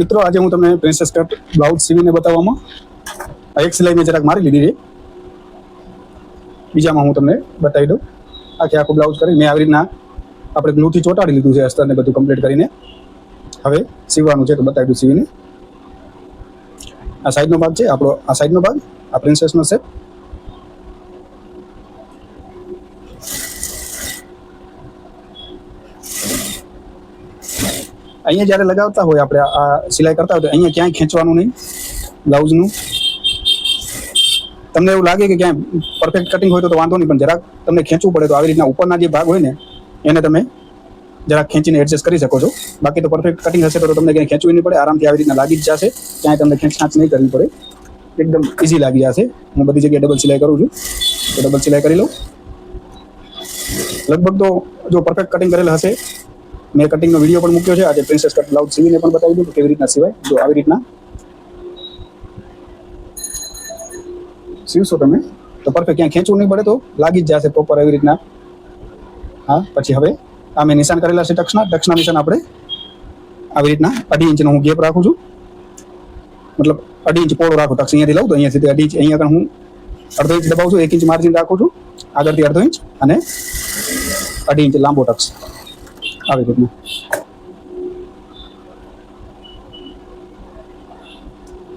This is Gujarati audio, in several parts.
મિત્રો આજે હું તમને પ્રિન્સેસ કટ બ્લાઉઝ સીવીને બતાવવામાં એક સિલાઈ મેં જરાક મારી લીધી છે. બીજામાં હું તમને બતાવી દઉં. આખું બ્લાઉઝ કરી મેં આવી રીતના આપણે ગ્લુથી ચોંટાડી લીધું છે અસ્તરને બધું કમ્પ્લીટ કરીને. હવે સીવવાનું છે તો બતાવી દઉં સીવીને. આ સાઈડનો ભાગ છે આપણો, આ સાઈડનો ભાગ, આ પ્રિન્સેસનો શેપ. અહીંયા જ્યારે લગાવતા હોય આપણે આ સિલાઈ કરતા હોય તો અહીંયા ક્યાંય ખેંચવાનું નહીં બ્લાઉઝનું. તમને એવું લાગે કે ક્યાંય પરફેક્ટ કટિંગ હોય તો વાંધો નહીં, પણ જરાક તમને ખેંચવું પડે તો આવી રીતના ઉપરના જે ભાગ હોય ને એને તમે જરાક ખેંચીને એડજસ્ટ કરી શકો છો. બાકી તો પરફેક્ટ કટિંગ હશે તો તમને ક્યાંય ખેંચવું નહીં પડે, આરામથી આવી રીતના લાગી જ જશે. ક્યાંય તમને ખેંચ નહીં કરવી પડે, એકદમ ઇઝી લાગી જશે. હું બધી જગ્યાએ ડબલ સિલાઈ કરું છું તો ડબલ સિલાઈ કરી લઉં. લગભગ તો જો પરફેક્ટ કટિંગ કરેલ હશે. મેં કટિંગનો વિડીયો પણ મૂક્યો છે. આજે પ્રિન્સેસ કટ બ્લાઉઝ સીવીને પણ બતાવી દઉં કેવી રીતના સિવાય. જો આવી રીતના સીવશો તમે તો પરફેક્ટ ક્યાંય ખેંચવું નહીં પડે, તો લાગી જ જશે પ્રોપર એવી રીતના. હા, પછી હવે આ મેં નિશાન કરેલા છે ટક્સના નિશાન આપણે આવી રીતના 2.5 ઇંચનો હું ગેપ રાખું છું. મતલબ 2.5 ઇંચ પોળો રાખું. ટક્સ અહીંયાથી લઉં તો અહીંયા સુધી 2.5 ઇંચ, અહીંયા આગળ હું 1/2 ઇંચ દબાવું છું. 1 ઇંચ માર્જિન રાખું છું આગળથી, 1/2 ઇંચ અને 2.5 ઇંચ લાંબો ટક્સ આવી રીતના.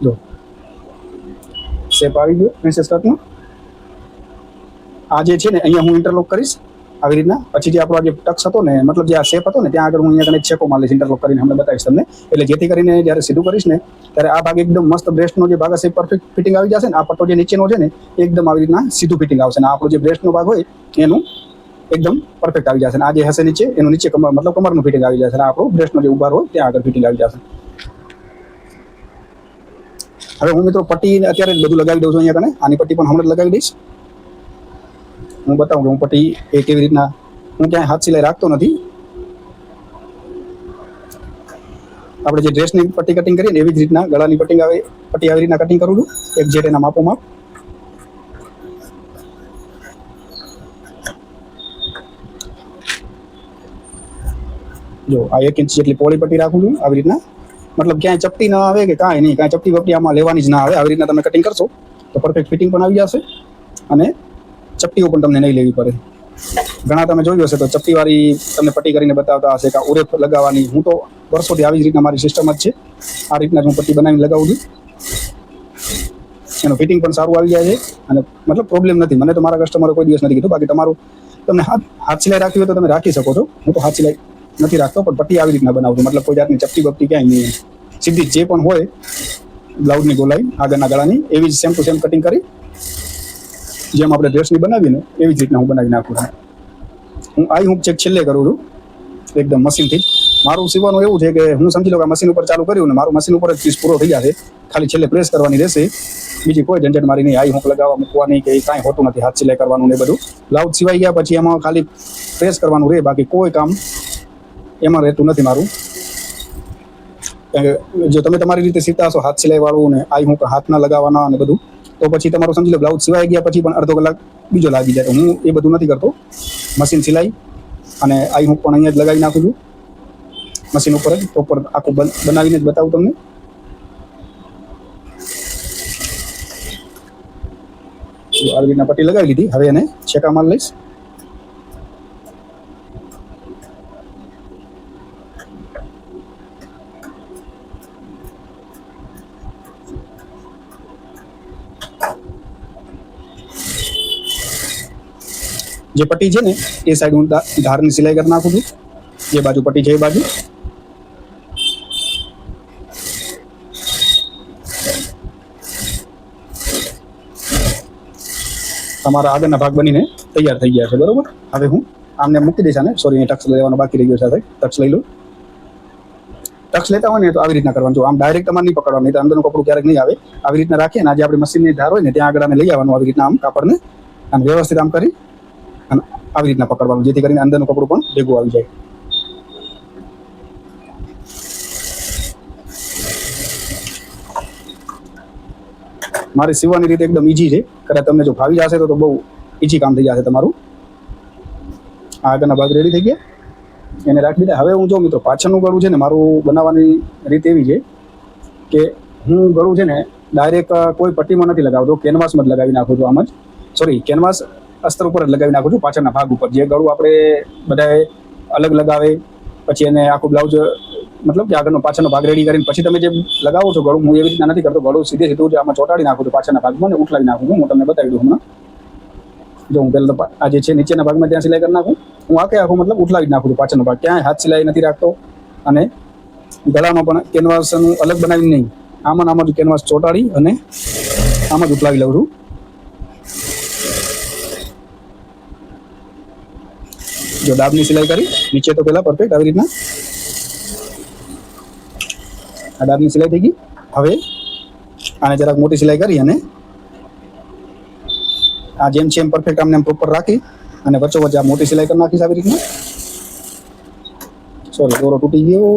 જો શેપ આવી ગયો પ્રિન્સેસ કટનો. આ જે છે ને અહીંયા હું ઇન્ટરલોક કરીશ આવી રીતના. પછી જે આપણો જે ટક્સ હતો ને, મતલબ જે આ શેપ હતો ને, ત્યાં આગળ હું અહીંયા કને છેકો મારીશ ઇન્ટરલોક કરીને, હમણાં બતાવીશ તમને. એટલે જેથી કરીને જ્યારે સીધું કરીશ ને ત્યારે આ ભાગ એકદમ મસ્ત બ્રેસ્ટનો જે ભાગ હશે પરફેક્ટ ફિટિંગ આવી જશે ને. આ પટ્ટો જે નીચેનો છે ને એકદમ આવી રીતના સીધું ફિટિંગ આવશે ને આપણો જે બ્રેસ્ટનો ભાગ હોય એનું એકદમ પરફેક્ટ આવી જશે. ને આ જે હશે નીચે એનું નીચે કમર, મતલબ કમરનું ફિટિંગ આવી જશે. અને આપણો બ્રેસ્ટનો જે ઉભાર હોય ત્યાં આગળ ફિટિંગ આવી જશે. હવે હું મિત્રો પટ્ટી અત્યારે જ બધું લગાવી દઉં છું અહીંયા કને. આની પટ્ટી પણ હમણાં જ લગાવી દઈશ. હું બતાવું કે હું પટ્ટી એ કેવી રીતના, હું ક્યાંય હાથ સિલાઈ રાખતો નથી. આપણે જે ડ્રેસની પટ્ટી કટિંગ કરીએ ને એવી જ રીતના ગળાની પટ્ટી આવી રીતના કટિંગ કરું છું, એક્ઝેક્ટ એના માપોમાપ. જો આ 1 ઇંચ જેટલી પોળી પટ્ટી રાખું છું આવી રીતના. મતલબ ક્યાંય ચપટી ના આવે કે કાંઈ નહીં, કાંઈ ચપટી વપટી આમાં લેવાની જ ના આવે. આવી રીતના તમે કટિંગ કરશો તો પરફેક્ટ ફિટિંગ પણ આવી જશે અને ચપટીઓ પણ તમને નહીં લેવી પડે. ઘણા તમે જોયું હશે તો ચપટીવાળી તમને પટ્ટી કરીને બતાવતા હશે કે ઉરેપ લગાવવાની. હું તો વર્ષોથી આવી જ રીતના મારી સિસ્ટમ જ છે. આ રીતના હું પટ્ટી બનાવીને લગાવું છું. એનું ફિટિંગ પણ સારું આવી જાય છે અને મતલબ પ્રોબ્લેમ નથી. મને તો મારા કસ્ટમરે કોઈ દિવસ નથી કીધું. બાકી તમારું તમને હાથ સિલાઈ રાખવી હોય તો તમે રાખી શકો છો. હું તો હાથ સિલાઈ નથી રાખતો, પણ પટ્ટી આવી રીતના બનાવું છું. મતલબ કોઈ જાતની ચપટી બપટી ક્યાંય નહીં. સીધી જે પણ હોય બ્લાઉઝની ગોલાઈ આગળના ગળાની એવી જ સેમ ટુ સેમ કટિંગ કરી જેમ આપણે ડ્રેસની બનાવીને એવી જ રીતના હું બનાવી નાખું છું. હું આઈ હૂક ચેક છેલ્લે કરું છું એકદમ મશીનથી. મારું સીવવાનું એવું છે કે હું સમજી લો કે મશીન ઉપર ચાલુ કર્યું ને મારું મશીન ઉપર જ પીસ પૂરો થઈ જશે. ખાલી છેલ્લે પ્રેસ કરવાની રહેશે. બીજી કોઈ ઝંઝટ મારી નહીં. આઈ હૂક લગાવવા મૂકવાની કે કાંઈ હોતું નથી. હાથ સિલાઈ કરવાનું ને બધું. બ્લાઉઝ સિવાઈ ગયા પછી એમાં ખાલી પ્રેસ કરવાનું રહે, બાકી કોઈ કામ એમાં રહેતું નથી મારું. જો તમે તમારી રીતે સીવતા હશો હાથ સિલાઈ વાળું ને આઈ હૂક હાથના લગાવવાના અને બધું, તો પછી તમારું સમજી લો બ્લાઉઝ સિવાઈ ગયા પછી પણ અડધો કલાક બીજો લાગી જાય. હું એ બધું નથી કરતો. મશીન સિલાઈ અને આઈ હૂક પણ અહીંયા જ લગાવી નાખું છું. મશીન ઉપર જ પ્રોપર આખું બનાવીને જ બતાવું તમને. આવી રીતના પટ્ટી લગાવી લીધી. હવે એને છેકા માર લઈશ. જે પટ્ટી છે ને એ સાઈડ હું ધારની સિલાઈ કરી નાખું છું. જે બાજુ પટ્ટી છે એ બાજુ. તમારા આગળના ભાગ બનીને તૈયાર થઈ ગયા છે, બરોબર. હવે હું આમને મૂકી દઈશ. આને સોરી, ટક્સ લેવાનો બાકી રહી ગયો છે. ટક્સ લઈ લો. ટક્સ લેતા હોય ને તો આવી રીતના કરવાનું. જો આમ ડાયરેક્ટ તમારે નહીં પકડવાનું, નહીં તો અંદરનું કપડું ક્યારેક નહીં આવે. આવી રીતના રાખીએ ને આજે આપણે મશીનની ધાર હોય ને ત્યાં આગળ આને લઈ આવવાનું. આવી રીતના આમ કાપડને આમ વ્યવસ્થિત આમ કરી અને આવી રીતના પકડવાનું, જેથી કરીને અંદરનું કપડું પણ ભેગું આવી જાય. મારી સીવવાની રીતે એકદમ ઈઝી છે. કદાચ તમને જો ભાવી જશે તો બહુ ઈઝી કામ થઈ જશે તમારું. આગળના ભાગ રેડી થઈ ગયા, એને રાખી દીધા. હવે હું જો મિત્રો પાછળનું ગળું છે ને મારું બનાવવાની રીત એવી છે કે હું ગળું છે ને ડાયરેક્ટ કોઈ પટ્ટીમાં નથી લગાવતો, કેનવાસમાં જ લગાવી નાખું છું. આમ જ સોરી, કેનવાસ અસ્તર ઉપર જ લગાવી નાખું છું, પાછળના ભાગ ઉપર. જે ગળું આપણે બધાએ અલગ લગાવે પછી એને આખું બ્લાઉઝ મતલબ કે આગળનો પાછળનો ભાગ રેડી કરીને પછી તમે જે લગાવો છો ગળું, હું એવી રીતના નથી કરતો. ગળું સીધે સીધું જ આમાં ચોંટાડી નાખું છું પાછળના ભાગમાં ને ઉઠલાવી નાખું છું. હું તમને બતાવી દઉં હમણાં. જો હું પહેલાં તો આ જે છે નીચેના ભાગમાં ત્યાં સિલાઈ કરી નાખું. હું આખું મતલબ ઉઠલાવી જ નાખું છું પાછળનો ભાગ, ક્યાંય હાથ સિલાઈ નથી રાખતો. અને ગળામાં પણ કેનવાસનું અલગ બનાવી નહીં, આમાં જ કેનવાસ ચોંટાડી અને આમ જ ઉઠલાવી લઉં છું. જો દાબની સિલાઈ કરી નીચે તો પહેલાં પરફેક્ટ આવી રીતના આ દાબની સિલાઈ થઈ ગઈ. હવે આને જરાક મોટી સિલાઈ કરી અને આ જેમ છે એમ પરફેક્ટ આમને પ્રોપર રાખી અને વચ્ચોવચ્ચ આ મોટી સિલાઈ કરી નાખીશ આવી રીતના. સોરી, દોરો તૂટી ગયો.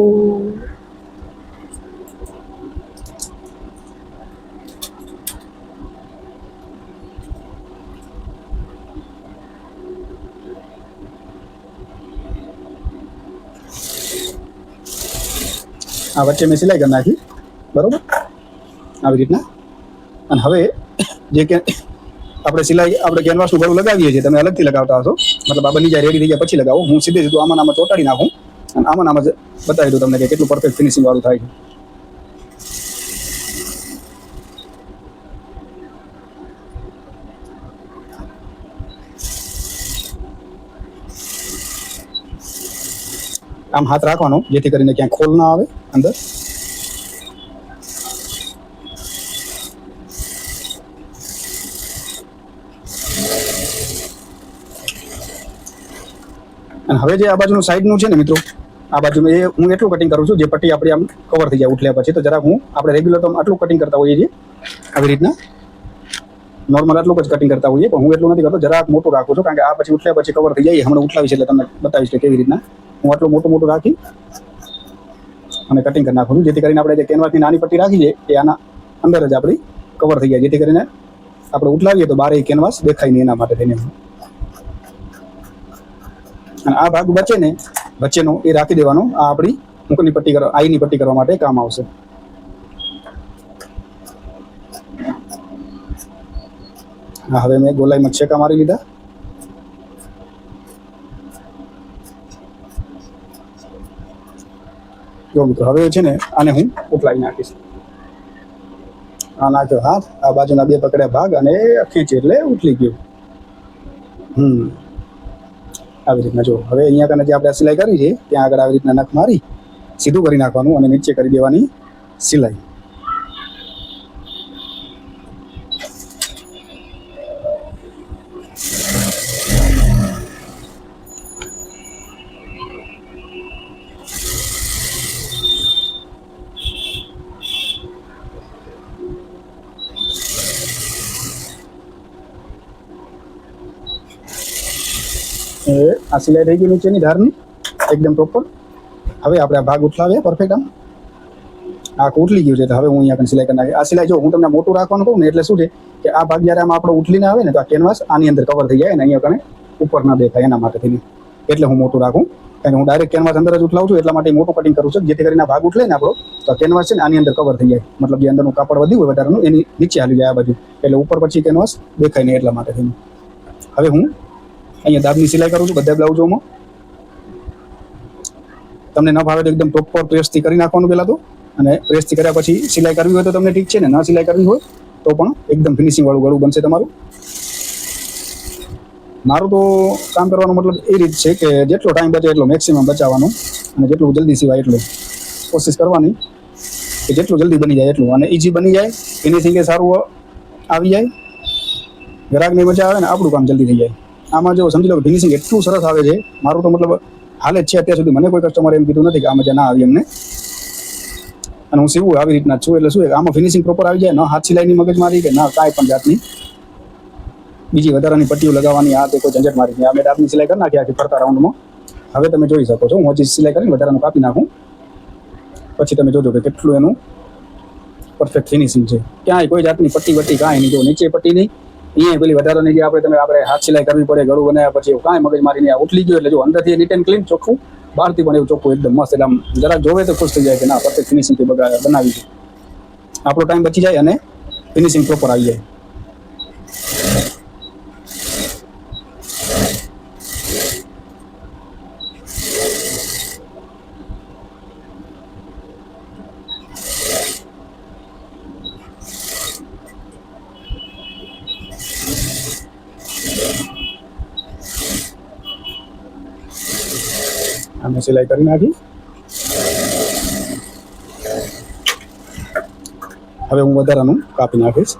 આ વચ્ચે મેં સિલાઈ કરી નાખી બરોબર આવી રીતના. અને હવે જે કે આપણે સિલાઈ આપણે કેનવાસનું ગળું લગાવીએ છીએ, તમે અલગથી લગાવતા હશો, મતલબ આ બની જાય રેડી થઈ ગયા પછી લગાવો. હું સીધું આમાં ચોંટાડી નાખું અને આમાં જ બતાવી દઉં તમને કે કેટલું પરફેક્ટ ફિનિશિંગ વાળું થાય છે. આમ હાથ રાખવાનો જેથી કરીને ક્યાંય ખોલ ના આવે અંદર. અને હવે જે આ બાજુનું સાઈડનું છે ને મિત્રો, આ બાજુનું એ હું એટલું કટિંગ કરું છું જે પટ્ટી આપણી આમ કવર થઈ જાય ઉઠલ્યા પછી. તો જરાક હું આપણે રેગ્યુલર તો આટલું કટિંગ કરતા હોઈએ છીએ આવી રીતના, નોર્મલ આટલું જ કટિંગ કરતા હોઈએ, પણ હું એટલું નથી કરતો, જરાક મોટું રાખું છું. કારણ કે આ પછી ઉઠલ્યા પછી કવર થઈ જાય. હમણાં ઉઠલાવીશ એટલે તમને બતાવીશ કે કેવી રીતના હું આટલું મોટું રાખી અને કટિંગ કરી નાખું છું, જેથી કરીને આપણે જે કેનવાસની નાની પટ્ટી રાખી છે એ આના અંદર જ આપણી કવર થઈ જાય, જેથી કરીને આપણે ઉઠલાવીએ તો બારે કેનવાસ દેખાય નહીં, એના માટે થઈને. અને આ ભાગ બચે ને વચ્ચેનો એ રાખી દેવાનો, આ આપણી મુખની પટ્ટી કરવા, આઈની પટ્ટી કરવા માટે કામ આવશે. હા, હવે મેં ગોલાઈમાં છેકા મારી લીધા. જો મિત્રો હવે છે ને આને હું ઉઠલાવી નાખીશ. આ નાખ્યો હાથ, આ બાજુના બે પકડ્યા ભાગ અને ખેંચી એટલે ઉઠલી ગયું. આવી રીતના જો હવે અહીંયા કને જે આપણે સિલાઈ કરી છે ત્યાં આગળ આવી રીતના નખ મારી સીધું કરી નાખવાનું અને નીચે કરી દેવાની સિલાઈ. આ સિલાઈ થઈ ગઈ નીચેની ધારની એકદમ પ્રોપર. હવે આપણે આ ભાગ ઉઠલાવીએ પરફેક્ટ. આમ ઉઠલી ગયું છે તો હવે હું અહીંયા સિલાઈ કરી નાખી. આ સિલાઈ જો હું તમને મોટું રાખવાનું કહું ને એટલે શું છે કે આ ભાગ જ્યારે આમાં આપણે ઉઠલીને આવે ને તો આ કેનવાસ આની અંદર કવર થઈ જાય ને અહીંયા કને ઉપર ના દેખાય, એના માટે થઈને એટલે હું મોટું રાખું. કારણ કે હું ડાયરેક્ટ કેનવાસ અંદર જ ઉઠલાવું છું, એટલા માટે મોટું કટિંગ કરું છું, જેથી કરીને આ ભાગ ઉઠલે ને આપણો તો કેનવાસ છે ને આની અંદર કવર થઈ જાય. મતલબ જે અંદરનું કાપડ વધ્યું હોય વધારાનું એની નીચે હાલી જાય આ બાજુ, એટલે ઉપર પછી કેનવાસ દેખાય નહીં, એટલા માટે થઈને. હવે હું અહીંયા દાબની સિલાઈ કરું છું બધા બ્લાઉઝોમાં. તમને ન ભાવે તો એકદમ પ્રોપર પ્રેસથી કરી નાખવાનું પહેલાં તો, અને પ્રેસથી કર્યા પછી સિલાઈ કરવી હોય તો તમને ઠીક છે, ને ના સિલાઈ કરવી હોય તો પણ એકદમ ફિનિશિંગ વાળું ગળું બનશે તમારું. મારું તો કામ કરવાનો મતલબ એ રીત છે કે જેટલો ટાઈમ બચે એટલો મેક્સિમમ બચાવવાનો, અને જેટલું જલ્દી સિવાય એટલું કોશિશ કરવાની કે જેટલું જલ્દી બની જાય એટલું, અને ઇઝી બની જાય, ફિનિશિંગ એ સારું આવી જાય, ગ્રાહકની મજા આવે ને આપણું કામ જલ્દી થઈ જાય. આમાં જો સમજી લો ફિનિશિંગ એટલું સરસ આવે છે, મારું તો મતલબ હાલે જ છે અત્યાર સુધી. મને કોઈ કસ્ટમરે એમ કીધું નથી કે આ મજા ના આવી એમને. અને હું સીવું આવી રીતના છું, એટલે શું આમાં ફિનિશિંગ પ્રોપર આવી જાય, ન હાથ સિલાઈની મગજમારી કે ના કાંઈ પણ જાતની બીજી વધારાની પટ્ટીઓ લગાવવાની આ તે કોઈ ઝંઝટ મારી નહીં. અમે દાબની સિલાઈ કરી નાખી આખી ફરતા રાઉન્ડમાં. હવે તમે જોઈ શકો છો, હું હજી સિલાઈ કરીને વધારાનું કાપી નાખું પછી તમે જોજો કે કેટલું એનું પરફેક્ટ ફિનિશિંગ છે. ક્યાંય કોઈ જાતની પટ્ટી વટ્ટી કાંઈ નહીં. જો નીચે પટ્ટી નહીં, અહીંયા પેલી વધારાની જે આપણે હાથ સિલાઈ કરવી પડે, ગળું બનાવ્યા પછી એવું કાંઈ મગજમારી નહીં. આ ઉઠલી ગયો એટલે જો અંદરથી નીટ એન્ડ ક્લીન ચોખ્ખું, બહારથી પણ એવું ચોખ્ખું એકદમ મસ્ત. એટલે આમ જરા જોવે તો ખુશ થઈ જાય કે ના પરફેક્ટ ફિનિશિંગથી બનાવી છે. આપણો ટાઈમ બચી જાય અને ફિનિશિંગ પ્રોપર આવી જાય. અમે સિલાઈ કરી નાખી. હવે હું વધારાનું કાપી નાખીશ.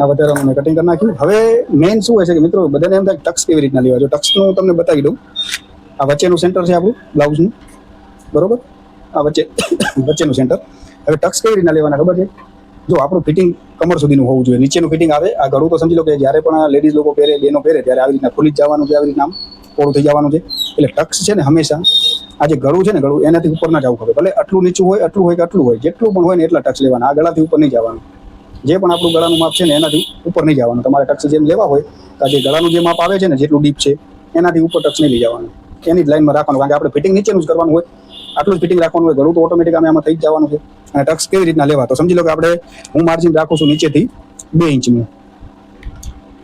આ વધારાનું મેં કટિંગ કરી નાખ્યું. હવે મેઇન શું હોય છે કે મિત્રો બધાને એમ થાય ટક્સ કેવી રીતના લેવા. જો ટક્સનું તમને બતાવી દઉં. આ વચ્ચેનું સેન્ટર છે આપણું બ્લાઉઝનું, બરોબર. આ વચ્ચેનું સેન્ટર. હવે ટક્સ કેવી રીતના લેવાના ખબર છે? જો આપણું ફિટિંગ કમર સુધીનું હોવું જોઈએ, નીચેનું ફિટિંગ આવે. આ ગળું તો સમજી લો કે જ્યારે પણ લેડીઝ લોકો પહેરે, બેનો પહેરે, ત્યારે આવી રીતના ખુલી જ જવાનું છે, આવી રીતના આમ પોળું થઈ જવાનું છે. એટલે ટક્સ છે ને હંમેશા આ જે ગળું છે ને, ગળું એનાથી ઉપર ના જવું ખબર. ભલે આટલું નીચું હોય, આટલું હોય કે આટલું હોય, જેટલું પણ હોય ને એટલા ટક્સ લેવાના. આ ગળાથી ઉપર નહીં જવાનું. જે પણ આપણું ગળાનું માપ છે ને એનાથી ઉપર નહીં જવાનું. તમારે ટક્સ જેમ લેવા હોય તો જે ગળાનું જે માપ આવે છે ને, જેટલું ડીપ છે એનાથી ઉપર ટક્સ નહીં લઈ જવાનું. એની જ લાઈનમાં રાખવાનું. કારણ કે આપણે ફિટિંગ નીચેનું જ કરવાનું હોય, આટલું જ ફિટિંગ રાખવાનું હોય. ગળું તો ઓટોમેટિક આમાં થઈ જ જવાનું છે. અને ટક્સ કેવી રીતના લેવા તો સમજી લો કે આપણે હું માર્જિન રાખું છું નીચેથી 2 ઇંચનું.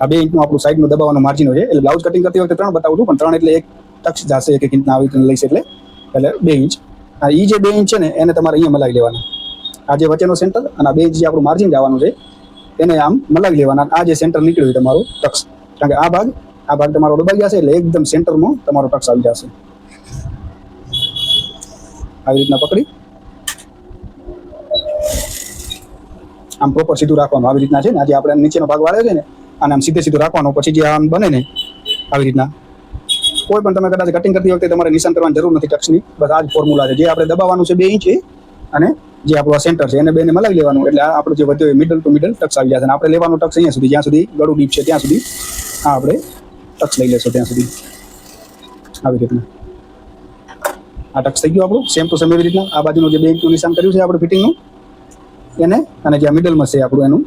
આ 2 ઇંચનું આપણું સાઈડનું દબાવવાનું માર્જિન હોય છે. એટલે બ્લાઉઝ કટિંગ કરતી વખતે 3 બતાવું છું, પણ 3 એટલે એક ટક્સ જશે, એક ઇંચના આવી રીતે લઈશ એટલે 2 ઇંચ. આ એ જે 2 ઇંચ છે ને એને તમારે અહીંયા મલાવી લેવાના. આ જે વચ્ચેનો સેન્ટર અને આ 2 ઇંચ જે આપણું માર્જિન જવાનું છે એને આમ મલાવી લેવાના. આ જે સેન્ટર નીકળ્યું તમારું ટક્સ, કારણ કે આ ભાગ તમારો દબાઈ જશે એટલે એકદમ સેન્ટરમાં તમારો ટક્સ આવી જશે. આવી રીતના પકડી આમ પ્રોપર સીધું રાખવાનું. આવી રીતના છે ને, આજે આપણે નીચેનો ભાગ વાળ્યો છે ને, આને આમ સીધે રાખવાનો. પછી જે આમ બને ને આવી રીતના, કોઈ પણ તમે કદાચ કટિંગ કરતી વખતે તમારે નિશાન કરવાની જરૂર નથી ટક્સની. બસ આ જ ફોર્મ્યુલા છે. જે આપણે દબાવવાનું છે 2 ઇંચ અને જે આપણું સેન્ટર છે એને બેને મલાવી લેવાનું. એટલે આપણું જે વધ્યો મિડલ ટુ મિડલ ટક્સ આવી જશે. અને આપણે લેવાનું ટક્સ અહીંયા સુધી, જ્યાં સુધી ગળું ડીપ છે ત્યાં સુધી આ આપણે ટક્સ લઈ લેશો ત્યાં સુધી. આવી રીતના આ ટક્સ થઈ ગયું આપણું. સેમ ટુ સેમ એવી રીતના આ બાજુનું જે 2 ઇંચનું નિશાન કર્યું છે આપણે ફિટિંગનું એને, અને જ્યાં મિડલમાં છે આપણું એનું,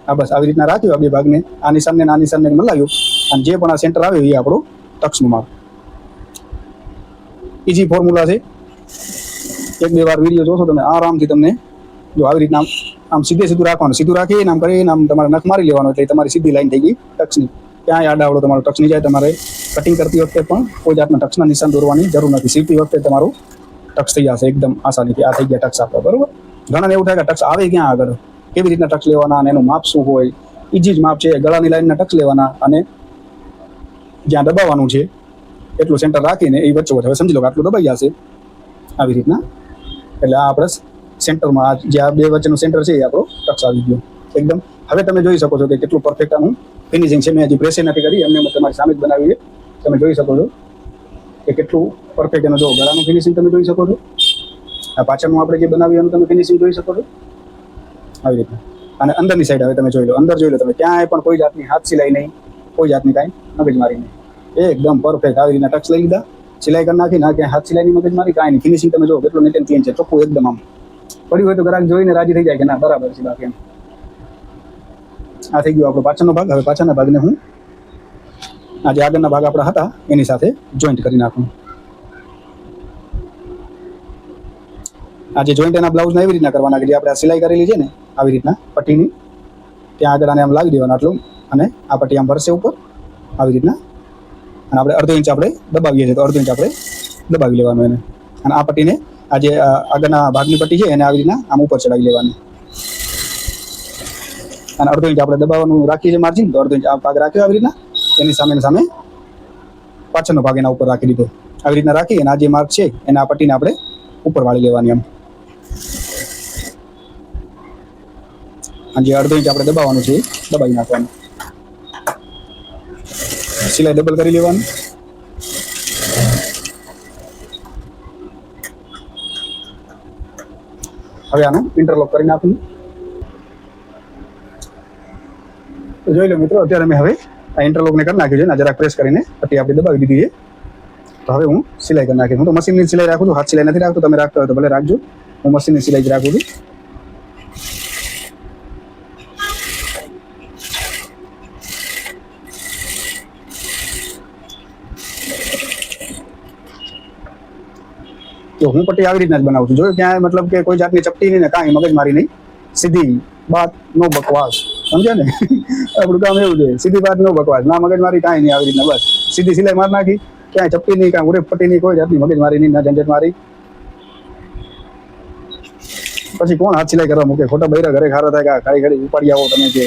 આ બસ આવી રીતના રાખ્યું. આ બે ભાગને, આ નિશાનને મલાવ્યું. અને જે પણ આ સેન્ટર આવ્યું એ આપણું ટક્સનું માપ. ઇઝી ફોર્મ્યુલા છે. 1-2 વાર વિડીયો જોશો તમે આરામથી તમને. જો આવી રીતના આમ સીધું રાખવાનું. સીધું રાખીને આમ કરીને આમ તમારે નખ મારી લેવાનો એટલે તમારી સીધી લાઈન થઈ ગઈ ટક્સની. ક્યાંય આડાવડો તમારો ટક્સ નહીં જાય. તમારે કટિંગ કરતી વખતે પણ કોઈ જાતના ટક્સના નિશાન દોરવાની જરૂર નથી. સીવતી વખતે તમારું ટક્સ થઈ જશે એકદમ આસાનીથી. આ થઈ ગયા ટક્સ આપણા, બરોબર. ઘણાને એવું થાય કે ટક્સ આવે ક્યાં આગળ, કેવી રીતના ટક્સ લેવાના અને એનું માપ શું હોય. ઇઝી જ માપ છે. ગળાની લાઈનના ટક્સ લેવાના અને જ્યાં દબાવવાનું છે એટલું સેન્ટર રાખીને એ વચ્ચે હવે સમજી લો કે આટલું દબાઈ જશે આવી રીતના. એટલે આ આપણે સેન્ટરમાં જે આ 2 વચ્ચેનું સેન્ટર છે એ આપણો ટક્સ આવી ગયો એકદમ. હવે તમે જોઈ શકો છો કે કેટલું પરફેક્ટ આનું ફિનિશિંગ છે. મેં હજી પ્રેસ નથી કરી, એમને તમારી સામે જ બનાવી છે. તમે જોઈ શકો છો કે કેટલું પરફેક્ટ એનું જો ગળાનું ફિનિશિંગ તમે જોઈ શકો છો. આ પાછળનું આપણે જે બનાવ્યું એનું તમે ફિનિશિંગ જોઈ શકો છો આવી રીતના. અને અંદરની સાઈડ હવે તમે જોઈ લો, અંદર જોઈ લો તમે, ક્યાંય પણ કોઈ જાતની હાથ સિલાઈ નહીં, કોઈ જાતની કાંઈ મગજમારી નહીં. એકદમ પરફેક્ટ આવી રીતના ટક્સ લઈ લીધા, સિલાઈ કરી નાખી. ના ક્યાંય હાથ સિલાઈની મગજમારી કાંઈ નહીં. ફિનિશિંગ તમે જો કેટલું નીટ એન્ડ ક્લીન છે, ચોખ્ખું એકદમ. આમ પડ્યું હોય તો ગ્રાહક જોઈને રાજી થઈ જાય કે ના બરાબર છે. બાકી એમ આ થઈ ગયો આપણો પાછળનો ભાગ. હવે પાછળના ભાગને હું આ જે આગળના ભાગ આપણા હતા એની સાથે જોઈન્ટ કરી નાખું. આ જે જોઈન્ટ એના બ્લાઉઝને એવી રીતના કરવાના કે જે આપણે સિલાઈ કરેલી છે ને આવી રીતના પટ્ટીની, ત્યાં આગળ આને આમ લાવી દેવાનું આટલું. અને આ પટ્ટી આમ ભરશે ઉપર આવી રીતના. અને આપણે અડધો ઇંચ આપણે દબાવીએ છીએ તો અડધો ઇંચ આપણે દબાવી લેવાનું એને. અને આ પટ્ટીને આ જે આગળના ભાગની પટ્ટી છે એને આવી રીતના આમ ઉપર ચડાવી લેવાની. અને અડધો ઇંચ આપણે દબાવવાનું રાખીએ છીએ માર્જિન, તો અડધો ઇંચ આ ભાગ રાખ્યો આવી રીતના. એની સામે પાછળનો ભાગ એના ઉપર રાખી દીધો આવી રીતના રાખી. અને આ જે માર્ક છે એને આ પટ્ટીને આપણે ઉપર વાળી લેવાની એમ. અને જે અડધો ઇંચ આપણે દબાવવાનું છે એ દબાવી નાખવાનું. સિલાઈ ડબલ કરી લેવાની. હવે આને ઇન્ટરલોક કરી નાખવું. તો જોઈ લો મિત્રો, અત્યારે મેં હવે આ ઇન્ટરલોકને કરી નાખ્યું છે ને, જરાક પ્રેસ કરીને પટ્ટી આપણે દબાવી દીધી છે. તો હવે હું સિલાઈ કરી નાખીશ. હું તો મશીનની સિલાઈ રાખું છું, હાથ સિલાઈ નથી રાખતો. તમે રાખતા હોય તો ભલે રાખજો, હું મશીનની સિલાઈ જ રાખું છું. તો હું પટ્ટી આવી રીતના જ બનાવું છું. જોયું ક્યાંય મતલબ કે કોઈ જાતની ચપટી નહીં ને કાંઈ મગજમારી નહીં, સીધી બાત, નો બકવાસ. સમજ્યા ને? આપણું કામ એવું છે, સીધી બાત, નો બકવાસ, ના મગજમારી કાંઈ નહીં. આવી રીતના બસ સીધી સિલાઈ મારી નાખી, ક્યાંય ચપટી નહીં, કાંઈ ઉરેપ પટ્ટી નહીં, કોઈ જાતની મગજમારી નહીં, ના ઝંઝટ મારી. પછી કોણ હાથ સિલાઈ કરવા મૂકે? ખોટા બૈરા ઘરે ખારો થાય કે ખાલી ઘડી ઉપાડી આવો તમે કે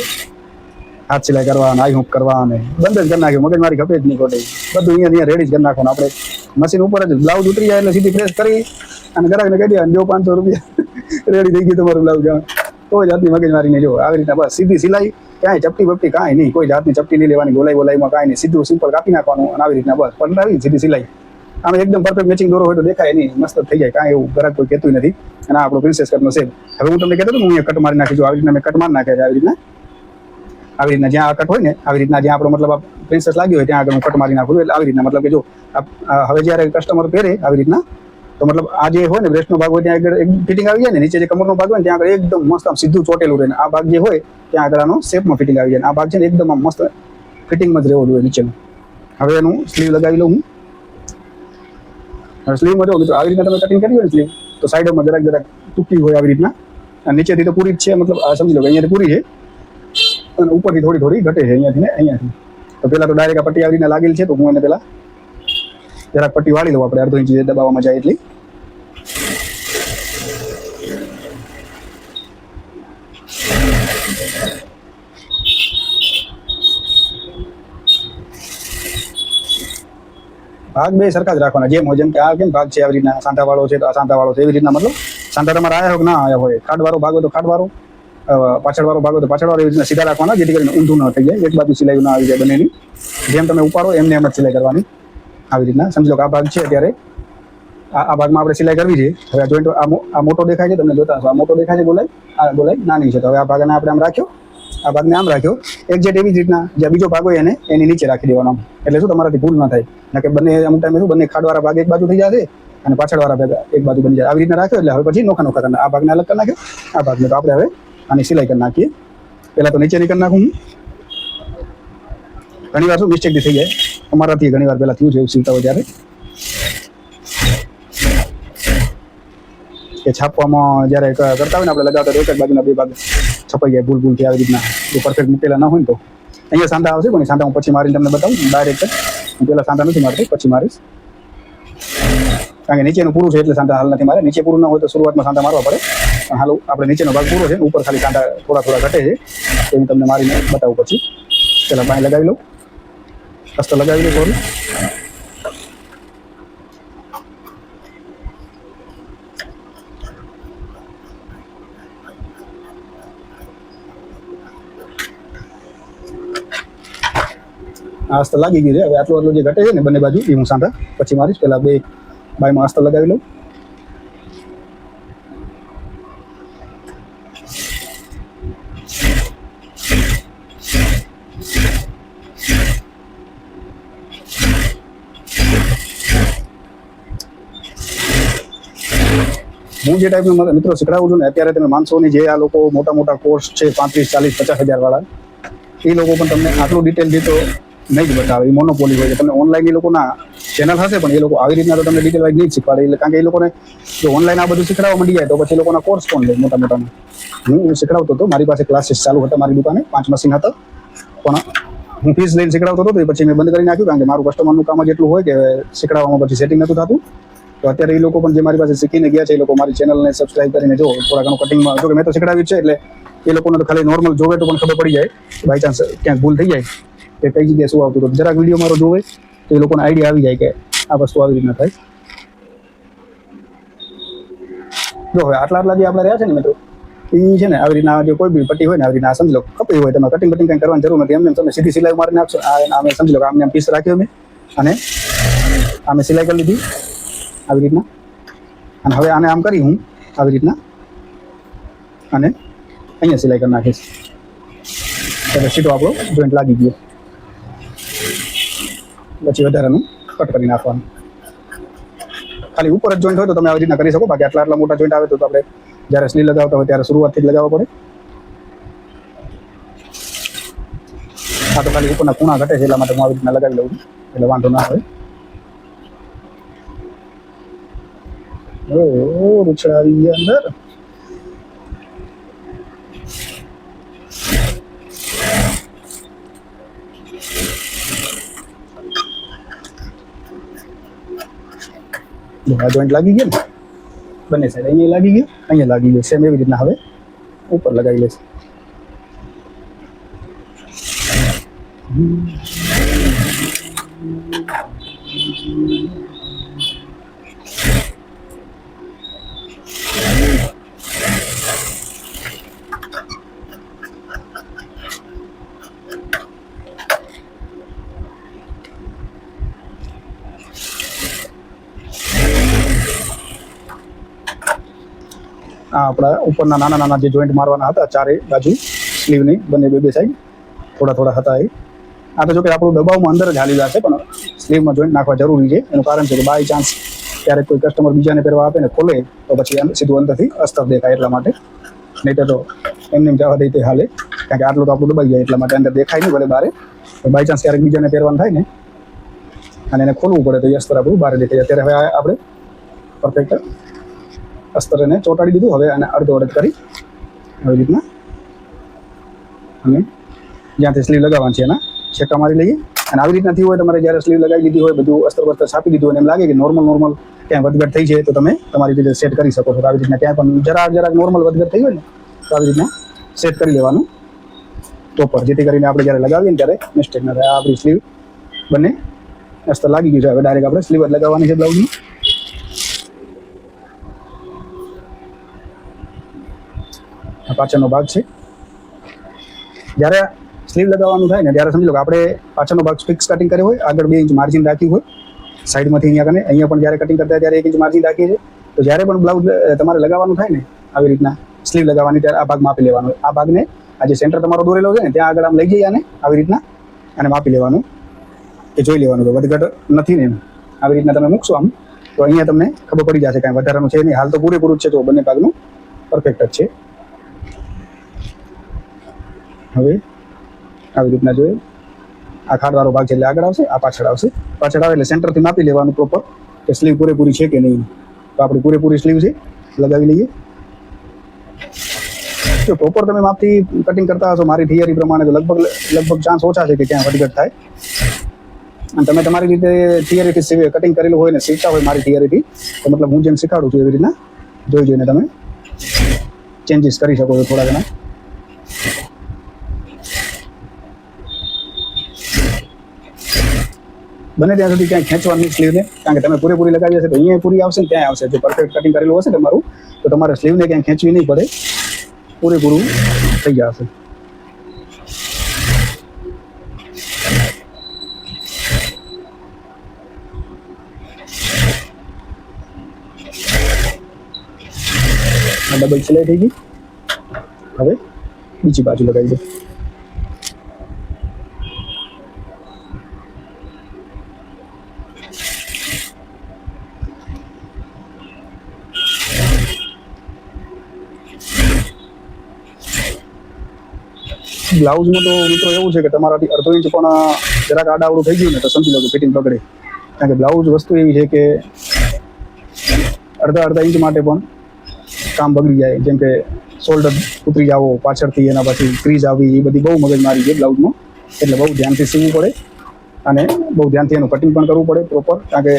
હાથ સિલાઈ કરવા, નાઈ હુંક કરવા, અને બંધ જ કરી નાખ્યું. મગજમારી ખપે જ નહીં ખોટી. બધું અહીંયા રેડી જ કરી નાખવાનું. આપણે મશીન ઉપર જ બ્લાઉઝ ઉતરી જાય એટલે સીધી પ્રેસ કરી અને ગ્રાહકને કહી દે, જો 500 રૂપિયા રેડી થઈ ગયું તમારું બ્લાઉઝ. કોઈ જાતની મગજમારી નહીં. જો આવી રીતના બસ સીધી સિલાઈ, ક્યાંય ચપટી બપટી કાંઈ નહીં, કોઈ જાતની ચપટી નહીં લેવાની, ગોલાઈમાં કાંઈ નહીં, સીધું સિમ્પલ કાપી નાખવાનું અને આવી રીતના બસ પણ આવી સીધી સિલાઈ. આમ એકદમ પરફેક્ટ મેચિંગ દોરો હોય તો દેખાય નહીં, મસ્ત થઈ જાય, કાંઈ એવું ગ્રાહક કોઈ કહેતું નથી. અને આપણો પ્રિન્સેસ કટનો સેમ. હવે હું તમને કહેતો હતો, હું અહીંયા કટ મારી નાખી છું. આવી રીતના મેં કટ મારી નાખ્યા છે. આવી રીતના જ્યાં આ કટ હોય ને, આવી રીતના જ્યાં આપણો મતલબ પ્રિન્સેસ લાગ્યો હોય ત્યાં આગળ હું કટ મારી નાખું છું. એટલે આવી રીતના મતલબ કે જો હવે જ્યારે કસ્ટમર પહેરે આવી રીતના, તો મતલબ આ જે હોય ને બ્રેસ્ટનો ભાગ હોય ત્યાં આગળ એક ફિટિંગ આવી જાય ને, નીચે જે કમરનો ભાગ હોય ને ત્યાં આગળ એકદમ મસ્ત આમ સીધું ચોટેલું રહે ને, આ ભાગ જે હોય ત્યાં આગળ આનો શેપમાં ફિટિંગ આવી જાય. આ ભાગ છે ને એકદમ આમ મસ્ત ફિટિંગમાં જ રહેવો જોઈએ નીચેનું. હવે એનું સ્લીવ લગાવી લઉં હું. હવે સ્લીવમાં જો મિત્રો આવી રીતના તમે કટિંગ કરી હોય ને સ્લીવ, તો સાઈડોમાં જરાક ટૂંકી હોય આવી રીતના, અને નીચેથી તો પૂરી જ છે, મતલબ આ સમજી લો કે અહીંયાથી પૂરી છે અને ઉપરથી થોડી ઘટે છે અહીંયાથી ને અહીંયાથી. તો પહેલાં તો ડાયરેક્ટ આ પટ્ટી આવી રીતના લાગેલી છે, તો હું એને પહેલાં જરાક પટ્ટી વાળી લઉં. આપણે 1/2 ઇંચ દબાવવામાં જાય એટલી. ભાગ બે સરખા જ રાખવાના, જેમ હોય જેમ કે આ કેમ ભાગ છે આવી રીતના સાંધાવાળો છે તો આ સાંધાવાળો છે, એવી રીતના મતલબ સાંધા તમારે આવ્યા હોય કે ના આવ્યા હોય, ખાડવાળો ભાગ હોય તો ખાડવાળો, પાછળવાળો ભાગ હોય તો પાછળવાળો, એવી રીતના સીધા રાખવાના, જેથી કરીને ઊંધું ન થઈ જાય, એક બાજુ સિલાઈ ના આવી જાય બંનેની. જેમ તમે ઉપાડો એમને એમ જ સિલાઈ કરવાની આવી રીતના. સમજી લો કે આ ભાગ છે અત્યારે, આ ભાગમાં આપણે સિલાઈ કરવી છે. હવે આ જોઈન્ટ આ મોટો દેખાય છે, તમને જોતા હશો આ મોટો દેખાય છે ગોલાઈ, આ ગોલાઈ નાની છે. તો હવે આ ભાગને આપણે આમ રાખ્યો, આ ભાગને આમ રાખ્યો, એક્ઝેક્ટ એવી જ રીતના જે બીજો ભાગ હોય એને એની નીચે રાખી દેવાનો. એટલે શું તમારાથી ભૂલ ના થાય, ના કે બંને અમુક ટાઈમે શું બંને ખાડવાળા ભાગ એક બાજુ થઈ જશે અને પાછળવાળા ભાગ એક બાજુ બની જાય. આવી રીતના રાખ્યો એટલે હવે પછી નોખા કરી આ ભાગને અલગ કરી નાખ્યો, આ ભાગને તો આપણે હવે આની સિલાઈ કરી નાખીએ. પહેલાં તો નીચેની કરી નાખું હું. ઘણી વાર શું મિસ્ટેકથી થઈ જાય, અમારાથી ઘણી વાર પહેલાં થયું છે એવું સીવતા હોય ત્યારે, કે છાપવામાં જ્યારે કરતા હોય ને આપણે લગાવતા એક જ બાજુના બે ભાગ છપાઈ જાય ભૂલથી આવી રીતના, જો પરફેક્ટ મૂકેલા ના હોય ને તો. અહીંયા સાંધા આવશે પણ સાંધા હું પછી મારીને તમને બતાવું ડાયરેક્ટ જ. હું પહેલાં સાંધા નથી મારતો, પછી મારીશ, કારણ કે નીચેનું પૂરું છે એટલે સાંધા હાલ નથી મારે. નીચે પૂરું ના હોય તો શરૂઆતમાં સાંધા મારવા પડે, પણ હાલ આપણે નીચેનો ભાગ પૂરો છે, ઉપર ખાલી સાંધા થોડા ઘટે છે, તો હું તમને મારીને બતાવું પછી. પહેલાં બાય લગાવી લઉં, અસ્તર લગાવી લઉં થોડું. આ અસ્તર લાગી ગયું છે. હવે આટલું જે ઘટે છે ને બંને બાજુ એ હું સાંધા પછી મારીશ. પહેલાં બે બાયમાં અસ્તર લગાવી લઉં. હું જે ટાઈપનું મિત્રો શીખડાવું છું ને અત્યારે તમે માનશો નહીં, જે આ લોકો મોટા મોટા કોર્સ છે 35, 40, 50 હજાર વાળા, એ લોકો પણ તમને આટલું ડિટેલ દીધો નહીં જ બતાવે. એ મોનોપોલી હોય છે. તમને ઓનલાઈન એ લોકોના ચેનલ હશે પણ એ લોકો આવી રીતના તો તમને ડિટેલ વાઇઝ નહીં જ શીખવાડે. એટલે કારણ કે એ લોકોને જો ઓનલાઈન આ બધું શીખડાવવા માંડી જાય તો પછી એ લોકોના કોર્સ કોણ લે મોટા મોટાના. હું શીખડાવતો હતો, મારી પાસે ક્લાસીસ ચાલુ હતા, મારી દુકાને 5 મશીન હતા, પણ હું ફીસ લઈને શીખડાવતો હતો. તો પછી મેં બંધ કરી નાખ્યું, કારણ કે મારું કસ્ટમરનું કામ જ એટલું હોય કે શીખડાવવામાં પછી સેટિંગ નહોતું થતું. તો અત્યારે એ લોકો પણ જે મારી પાસે શીખીને ગયા છે એ લોકો મારી ચેનલને સબસ્ક્રાઈબ કરીને જો થોડા ઘણું કટિંગમાં, જો કે મેં તો શીખડાવ્યું છે એટલે એ લોકોને તો ખાલી નોર્મલ જોવે તો પણ ખબર પડી જાય, બાય ચાન્સ ક્યાંક ભૂલ થઈ જાય કે કઈ જગ્યાએ શું આવતું. તો જરાક વિડીયો મારો જોવે તો એ લોકોને આઈડિયા આવી જાય કે આ વસ્તુ આવી રીતના થાય. જો હવે આટલા જે આપણે રહ્યા છે ને મિત્રો, એ છે ને આવી રીતના જે કોઈ બી પટ્ટી હોય ને આવી રીતના સમજી લો કપી હોય, તમે કટિંગ કંઈ કરવાની જરૂર નથી. એમને તમે સીધી સિલાઈ મારી નાખશો. આમે સમજી લો કે આમને આમ પીસ રાખ્યો મેં અને આમે સિલાઈ કરી લીધી આવી રીતના. અને હવે આને આમ કરી હું આવી રીતના અને અહીંયા સિલાઈ કરી નાખીશ એટલે સીધો આપણો જોઈન્ટ લાગી ગયો. પછી વધારાનું કટ કરી નાખવાનું. ખાલી ઉપર જ જોઈન્ટ હોય તો તમે આવી રીતના કરી શકો, બાકી આટલા મોટા જોઈન્ટ આવે તો આપણે જ્યારે સ્લીવ લગાવતા હોય ત્યારે શરૂઆતથી જ લગાવવા પડે. આ તો ખાલી ઉપરના ખૂણા ઘટે છે એટલા માટે હું આવી રીતના લગાવી લઉં છું, એટલે વાંધો ના આવે. રૂછડા આવી ગયા અંદર. આ જોઈન્ટ લાગી ગયા ને બંને સાઈડ, અહીંયા લાગી ગયો, અહીંયા લાગી ગયો. સેમ એવી રીતના હવે ઉપર લગાવી લેશે. આ આપણા ઉપરના નાના જે જોઈન્ટ મારવાના હતા ચારે બાજુ સ્લીવની બંને બે સાઈડ થોડા હતા એ. આ તો જો કે આપણું દબાવમાં અંદર જ હાલી જશે, પણ સ્લીવમાં જોઈન્ટ નાખવા જરૂરી છે. એનું કારણ છે કે બાય ચાન્સ ક્યારેક કોઈ કસ્ટમર બીજાને પહેરવા આપે ને ખોલે તો પછી સીધું અંદરથી અસ્તર દેખાય, એટલા માટે. નહીં તો એમને જવા દઈ તે હાલે, કારણ કે આટલું તો આપણું દબાઈ જાય એટલા માટે અંદર દેખાય નહીં ભલે બારે. બાય ચાન્સ ક્યારેક બીજાને પહેરવાનું થાય ને અને એને ખોલવું પડે તો એ અસ્તર આપણું બહાર દેખાય. અત્યારે હવે આપણે પરફેક્ટ અસ્તર એને ચોંટાડી દીધું. હવે આને અડધો અડધ કરી આવી રીતના અને જ્યાંથી સ્લીવ લગાવવાની છે એના છેકા મારી લઈએ. અને આવી રીતના થયું હોય તમારે જ્યારે સ્લીવ લગાવી દીધી હોય, બધું અસ્તર બસ્તર છાપી દીધું અને એમ લાગે કે નોર્મલ ક્યાંય વધઘટ થઈ છે તો તમે તમારી રીતે સેટ કરી શકો છો. આવી રીતના ક્યાંય પણ જરાક નોર્મલ વધઘટ થઈ હોય ને તો આવી રીતના સેટ કરી લેવાનું ટોપર, જેથી કરીને આપણે જ્યારે લગાવીએ ને ત્યારે મિસ્ટેક ના થાય. આપણી સ્લીવ બંને અસ્તર લાગી ગયું છે. હવે ડાયરેક્ટ આપણે સ્લીવ જ લગાવવાની છે બ્લાઉઝની. આ પાછળનો ભાગ છે. જ્યારે સ્લીવ લગાવવાનું થાય ને ત્યારે સમજી લો કે આપણે પાછળનો ભાગ ફિક્સ કટિંગ કર્યો હોય, આગળ 2 ઇંચ માર્જિન રાખ્યું હોય, સાઈડમાંથી અહીંયા પણ જ્યારે કટિંગ કરતા ત્યારે 1 ઇંચ માર્જિન રાખીએ છીએ. તો જ્યારે પણ બ્લાઉઝ તમારે લગાવવાનું થાય ને આવી રીતના સ્લીવ લગાવવાની ત્યારે આ ભાગ માપી લેવાનો હોય. આ ભાગને આ જે સેન્ટર તમારો દોરેલો છે ને ત્યાં આગળ આમ લઈ જઈએ અને આવી રીતના આને માપી લેવાનું કે જોઈ લેવાનું કે વધઘટ નથી ને એમ. આવી રીતના તમે મૂકશો આમ તો અહીંયા તમને ખબર પડી જશે કાંઈ વધારાનું છે નહીં. હાલ તો પૂરેપૂરું જ છે, તો બંને ભાગનું પરફેક્ટ જ છે. હવે આવી રીતના જોઈએ, આ ખાડવાળો ભાગ છે એટલે આગળ આવશે, આ પાછળ આવશે. પાછળ આવે એટલે સેન્ટરથી માપી લેવાનું પ્રોપર કે સ્લીવ પૂરેપૂરી છે કે નહીં. તો આપણી પૂરેપૂરી સ્લીવ છે, લગાવી લઈએ. જો પ્રોપર તમે માપથી કટિંગ કરતા હશો મારી થિયરી પ્રમાણે તો લગભગ ચાન્સ ઓછા છે કે ક્યાં વધઘટ થાય. અને તમે તમારી રીતે થિયરીથી કટિંગ કરેલું હોય ને શીખતા હોય મારી થિયરીથી, તો મતલબ હું જેમ શીખાડું છું એવી રીતના જોઈને તમે ચેન્જીસ કરી શકો છો થોડા ઘણા. બને ત્યાં સુધી ક્યાંય ખેંચવાની સ્લીવને, કારણ કે તમે પૂરેપૂરી લગાવી હશે તો અહીંયા પૂરી આવશે ને ત્યાં આવશે. જો પરફેક્ટ કટિંગ કરેલું હશે તમારું તો તમારે સ્લીવને ક્યાંય ખેંચવી નહીં પડે, પૂરેપૂરું થઈ જશે. ડબલ સિલાઈ થઈ ગઈ. હવે બીજી બાજુ લગાવી દો. બ્લાઉઝમાં તો મિત્રો એવું છે કે તમારાથી અડધો ઇંચ પણ જરાક આડાવડું થઈ ગયું ને તો સમજી લો કે ફિટિંગ બગડે. કારણ કે બ્લાઉઝ વસ્તુ એવી છે કે અડધા ઇંચ માટે પણ કામ બગડી જાય. જેમ કે શોલ્ડર ઉતરી જાવો પાછળથી, એના પછી ક્રીઝ આવી, એ બધી બહુ મગજમારી છે બ્લાઉઝમાં. એટલે બહુ ધ્યાનથી સીવવું પડે અને બહુ ધ્યાનથી એનું કટિંગ પણ કરવું પડે પ્રોપર. કારણ કે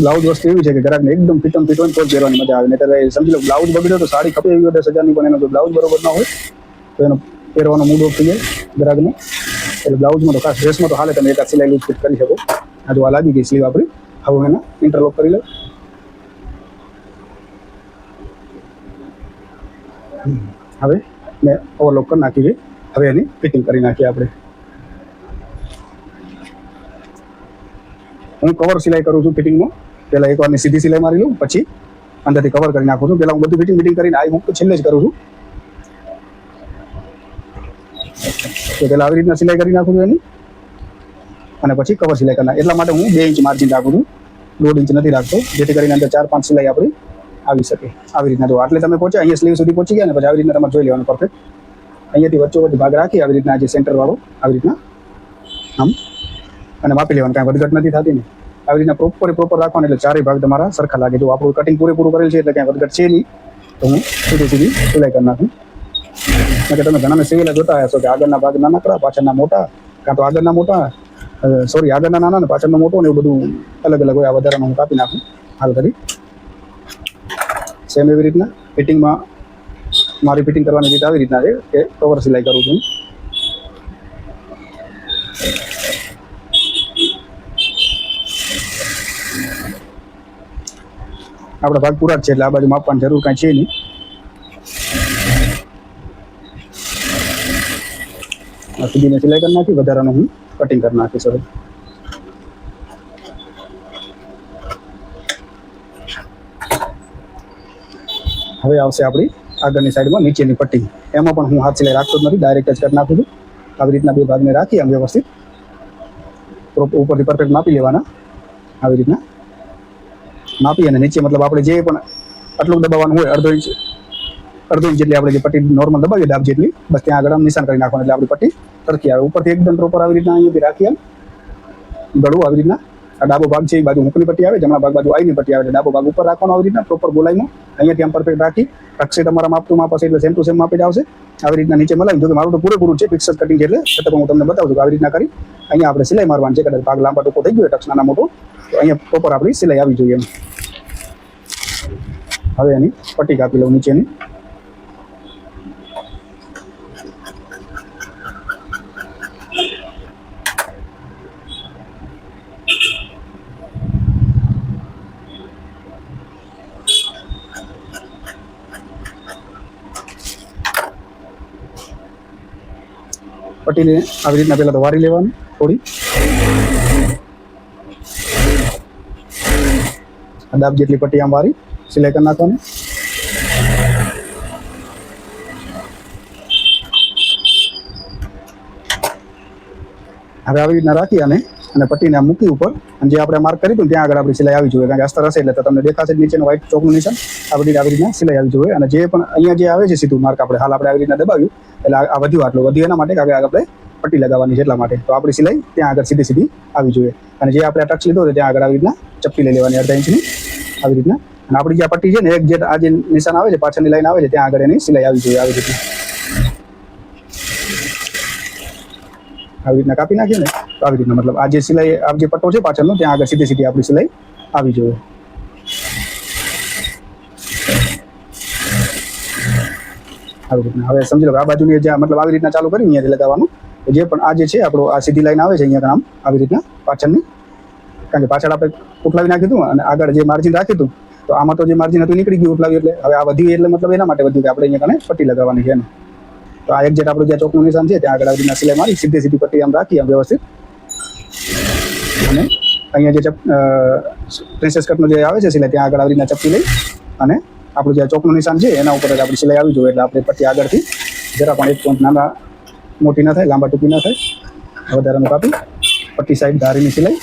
બ્લાઉઝ વસ્તુ એવી છે કે ગ્રાહકને એકદમ ફિટ હોય તો જ પહેરવાની મજા આવે. નહીં ત્યારે સમજી લો બ્લાઉઝ બગડ્યો તો સાડી ખપે એવી 10,000ની, પણ એનો જો બ્લાઉઝ બરોબર ના હોય તો એનો પહેરવાનો મૂડ ઓફ થઈ જાય ગ્રાહકને. એટલે બ્લાઉઝમાં તો ખાસ ડ્રેસમાં તો હાલે તમે એક સિલાઈ લૂઝ ફિટ કરી શકો. આ જો આ લાગી ગઈ સ્લીવ આપણી. હવે એના ઇન્ટરલોક કરી લો. હવે મેં ઓવરલોક કરી નાખી છે. હવે એની ફિટિંગ કરી નાખીએ આપણે. હું કવર સિલાઈ કરું છું ફિટિંગમાં. પહેલાં એકવારની સીધી સિલાઈ મારી લઉં, પછી અંદરથી કવર કરી નાખું છું. પહેલાં હું બધું ફિટિંગ કરીને આ મૂક છેલ્લે જ કરું છું. તો પહેલાં આવી રીતના સિલાઈ કરી નાખું છું એની. અને પછી કવર સિલાઈ કરનાર. એટલા માટે હું 2 ઇંચ માર્જિન રાખું છું, 1.5 ઇંચ નથી રાખતો, જેથી કરીને અંદર 4-5 સિલાઈ આપણી આવી શકે. આવી રીતના જો આટલે તમે પહોંચ્યા, અહીંયા સ્લીવ સુધી પહોંચી ગયા ને પછી આવી રીતના તમારે જોઈ લેવાનું પરફેક્ટ. અહીંયાથી વચ્ચોવચ્ચ ભાગ રાખી આવી રીતના જે સેન્ટર વાળો આવી રીતના આમ અને માપી લેવાનું, કાંઈ વધઘટ નથી થતી ને. આવી રીતના પ્રોપર રાખવાનું એટલે ચારેય ભાગ તમારા સરખા લાગે. જો આપણું કટિંગ પૂરેપૂરું કરેલ છે એટલે કાંઈ વધઘટ છે નહીં, તો હું સીધી સિલાઈ કરી નાખું. કે તમે ઘણા સિવેલા જોતા હશો કે આગળના ભાગ નાનકડા, પાછળના મોટા, કાં તો આગળના મોટા આગળના નાના ને પાછળનો મોટો ને એવું બધું અલગ અલગ હોય. આ વધારાનું હું કાપી નાખું હાલ કરી. સેમ એવી રીતના ફિટિંગમાં મારી ફિટિંગ કરવાની રીત આવી રીતના છે કે કવર સિલાઈ કરું છું. આપણા ભાગ પૂરા જ છે એટલે આ બાજુ માપવાની જરૂર કાંઈ છે નહીં. સીધીને સિલાઈ કરી નાખી, વધારાનું હું કટિંગ કરી નાખીશ. હવે આવશે આપણી આગળની સાઈડમાં નીચેની પટ્ટી. એમાં પણ હું હાથ સિલાઈ રાખતો જ નથી, ડાયરેક્ટ જ કરી નાખું છું. આવી રીતના બે ભાગને રાખી આમ વ્યવસ્થિત ઉપરથી પરફેક્ટ માપી લેવાના. આવી રીતના માપી અને નીચે મતલબ આપણે જે પણ આટલું દબાવવાનું હોય અડધો ઇંચ જેટલી આપણે જે પટ્ટી નોર્મલ દબાવીએ ડાબ જેટલી, બસ ત્યાં આગળ આમ નિશાન કરી નાખવાનું એટલે આપણી પટ્ટી સરખી આવે. ઉપરથી એકદમ પ્રોપર આવી રીતના અહીંયાથી રાખી આમ ગળું આવી રીતના. આ ડાબો ભાગ છે એ બાજુ મુખની પટ્ટી આવે, જમણા ભાગ બાજુ આઈની પટ્ટી આવે એટલે ડાબો ભાગ ઉપર રાખવાનો આવી રીતના પ્રોપર ગોલાઈમાં. અહીંયાથી આમ પરફેક્ટ રાખી રાખશે તમારા માપતું માપ હશે એટલે સેમ ટુ સેમ માપી જ આવશે. આવી રીતના નીચે મલાવી. જો કે મારું તો પૂરેપૂરું છે, ફિક્સ કટિંગ છે એટલે છતાં હું તમને બતાવું છું કે આવી રીતના કરી અહીંયા આપણે સિલાઈ મારવાની છે. કદાચ ભાગ લાંબા ટૂંકો થઈ ગયો ટક્સ નાના મોટો તો અહીંયા પ્રોપર આપણી સિલાઈ આવી જોઈએ એમ. હવે એની પટ્ટી કાપી લઉં નીચેની. પટ્ટીને આવી રીતના પહેલા તો વારી લેવાની થોડી. દાબ જેટલી પટ્ટી આમ વારી સિલાઈ કરી નાખવાની. હવે આવી રીતના રાખી અને પટ્ટીને આમ મૂકી ઉપર અને જે આપણે માર્ક કરી હતું ત્યાં આગળ આપણી સિલાઈ આવી જોઈએ. કારણ કે અસ્તર હશે એટલે તો તમને દેખાશે નીચેનું વ્હાઈટ ચોકનું નિશાન આવી રીતના સિલાઈ આવી જોઈએ. અને જે પણ અહીંયા જે આવે છે સીધું માર્ક આપણે હાલ આપણે આવી રીતના દબાવ્યું એટલે આ વધ્યું આટલું એના માટે કે આપણે પટ્ટી લગાવવાની છે એટલા માટે. તો આપણી સિલાઈ ત્યાં આગળ સીધી આવી જોઈએ. અને જે આપણે ટચ લીધો ત્યાં આગળ આવી રીતના ચપટી લઈ લેવાની 1/2 ઇંચની આવી રીતના. અને આપણી જે આ પટ્ટી છે ને એક જે આ જે નિશાન આવે છે પાછળની લાઈન આવે છે ત્યાં આગળ એની સિલાઈ આવી જોઈએ આવી રીતના. આવી રીતના કાપી નાખીએ ને તો આવી રીતના મતલબ આ જે સિલાઈ આ જે પટ્ટો છે પાછળનો ત્યાં આગળ સીધી આપણી સિલાઈ આવી જોઈએ. આવી રીતના હવે સમજી લો આ બાજુની જે મતલબ આવી રીતના ચાલુ કરી અહીંયાથી લગાવવાનું. જે પણ આ જે છે આપણો આ સીધી લાઈન આવે છે અહીંયા આમ આવી રીતના પાછળની, કારણ કે પાછળ આપણે ઉઠલાવી નાખ્યું હતું અને આગળ જે માર્જિન રાખ્યું હતું તો આમાં તો જે માર્જિન હતું નીકળી ગયું ઉઠલાવી એટલે હવે આ વધ્યું એટલે મતલબ એના માટે વધ્યું કે આપણે અહીંયા કને પટ્ટી લગાવવાની છે. તો આ એક્ઝેક્ટ આપણું જ્યાં ચોકનું નિશાન છે ત્યાં આગળ આવી રીતના સિલાઈ મારી સીધી પટ્ટી આમ રાખી આમ વ્યવસ્થિત. અને અહીંયા જે પ્રિન્સેસ કટનો જે આવે છે સિલાઈ ત્યાં આગળ આવી રીતના ચપટી લઈ અને આપણું જે ચોકનું નિશાન છે એના ઉપર જ આપણી સિલાઈ આવી જોઈએ. એટલે આપણે પટ્ટી આગળથી જરા પણ 1 પોઈન્ટ નાના મોટી ના થાય, લાંબા ટૂંકી ના થાય, વધારાનું કાપી પટ્ટી સાઈડ ધારીની સિલાઈ.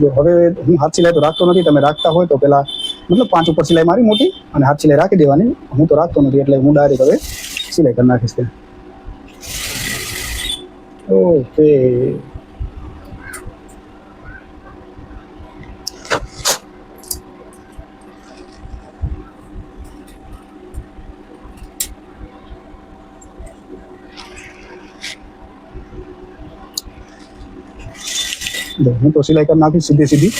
જો હવે હું હાથ સિલાઈ તો રાખતો નથી, તમે રાખતા હોય તો પેલા મતલબ 5 ઉપર સિલાઈ મારી મોટી અને હાથ સિલાઈ રાખી દેવાની. હું તો રાખતો નથી એટલે હું ડાયરેક્ટ હવે સિલાઈ કરી નાખીશ ત્યાં. ઓકે હું તો સિલાઈ કરી નાખી સીધી.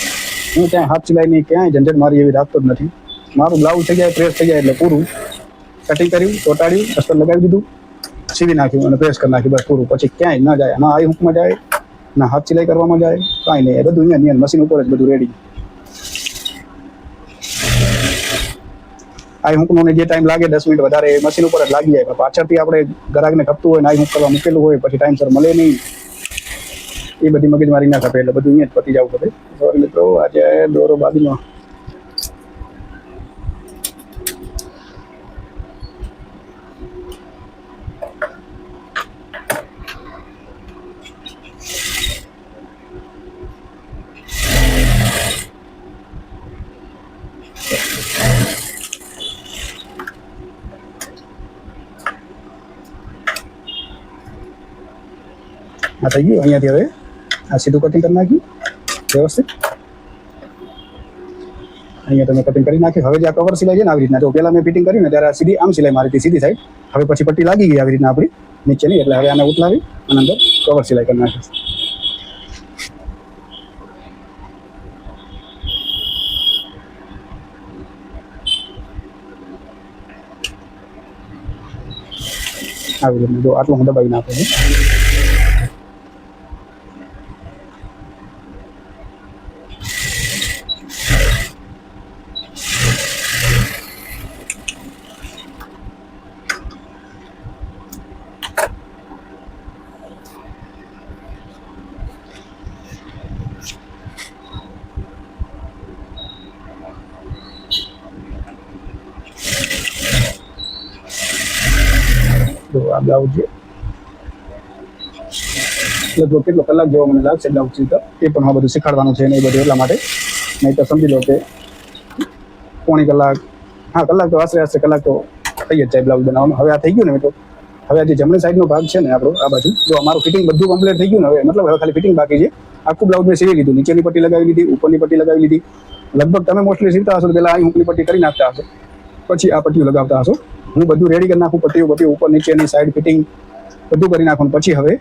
હું ક્યાંય હાથ સિલાઈની ક્યાંય ઝંઝટ મારી એવી રાખતો જ નથી. મારું બ્લાઉઝ થઈ જાય પ્રેસ થઈ જાય એટલે પૂરું. કટિંગ કર્યું, ચોટાડ્યું, અસ્તર લગાવી દીધું, સીવી નાખ્યું અને પ્રેસ કરી નાખ્યું, બસ પૂરું. પછી ક્યાંય ના જાય, ના આઈ હુકમાં જાય, ના હાથ સિલાઈ કરવામાં જાય, કાંઈ નહીં. એ બધું અહીંયા મશીન ઉપર જ બધું રેડી. આ હુંકનો જે ટાઈમ લાગે 10 મિનિટ વધારે મશીન ઉપર જ લાગી જાય, પાછળથી આપણે ગ્રાહકને ખપતું હોય ને આ હુંક કરવા મૂકેલું હોય પછી ટાઈમસર મળે નહીં, એ બધી મગજમારી ના ખપે, એટલે બધું અહીંયા જ પતી જવું પડે. સોરી મિત્રો, આજે દોરો બાજુનો આ થઈ ગયું. અહીંયાથી હવે આ સીધું કટિંગ કરી નાખ્યું વ્યવસ્થિત. અહીંયા તમે કટિંગ કરી નાખ્યું. હવે જે આ કવર સિલાઈ છે ને આવી રીતના, જો પહેલાં મેં ફિટિંગ કર્યું ને ત્યારે સીધી આમ સિલાઈ મારી હતી સીધી સાઈડ, હવે પછી પટ્ટી લાગી ગઈ આવી રીતના આપણી નીચેની, એટલે હવે આને ઉતલાવી અને અંદર કવર સિલાઈ કરી નાખીશ. આવી રીતના જો આટલું હું દબાવી નાખું છું. તો આ બ્લાઉઝ છે લગભગ કેટલો કલાક જેવો મને લાગશે બ્લાઉઝ સીવતા, એ પણ આ બધું શીખવાડવાનું છે ને એ બધું, એટલા માટે. નહીં તો સમજી લો કે પોણી કલાક, હા કલાક તો આશરે કલાક તો થઈ જ જાય બ્લાઉઝ બનાવવાનું. હવે આ થઈ ગયું ને તો હવે આ જે જમણી સાઈડનો ભાગ છે ને આપણો આ બાજુ, જો અમારું ફિટિંગ બધું કમ્પ્લીટ થઈ ગયું ને, હવે મતલબ હવે ખાલી ફિટિંગ બાકી છે. આખું બ્લાઉઝ મેં સીવી લીધું, નીચેની પટ્ટી લગાવી લીધી, ઉપરની પટ્ટી લગાવી લીધી. લગભગ તમે મોસ્ટલી સીવતા હશો પહેલાં આ ઉપરની પટ્ટી કરી નાખતા હશો, પછી આ પટ્ટીઓ લગાવતા હશો. હું બધું રેડી કરી નાખું, પટ્ટીઓ ઉપર નીચેની સાઈડ ફિટિંગ બધું કરી નાખું, પછી હવે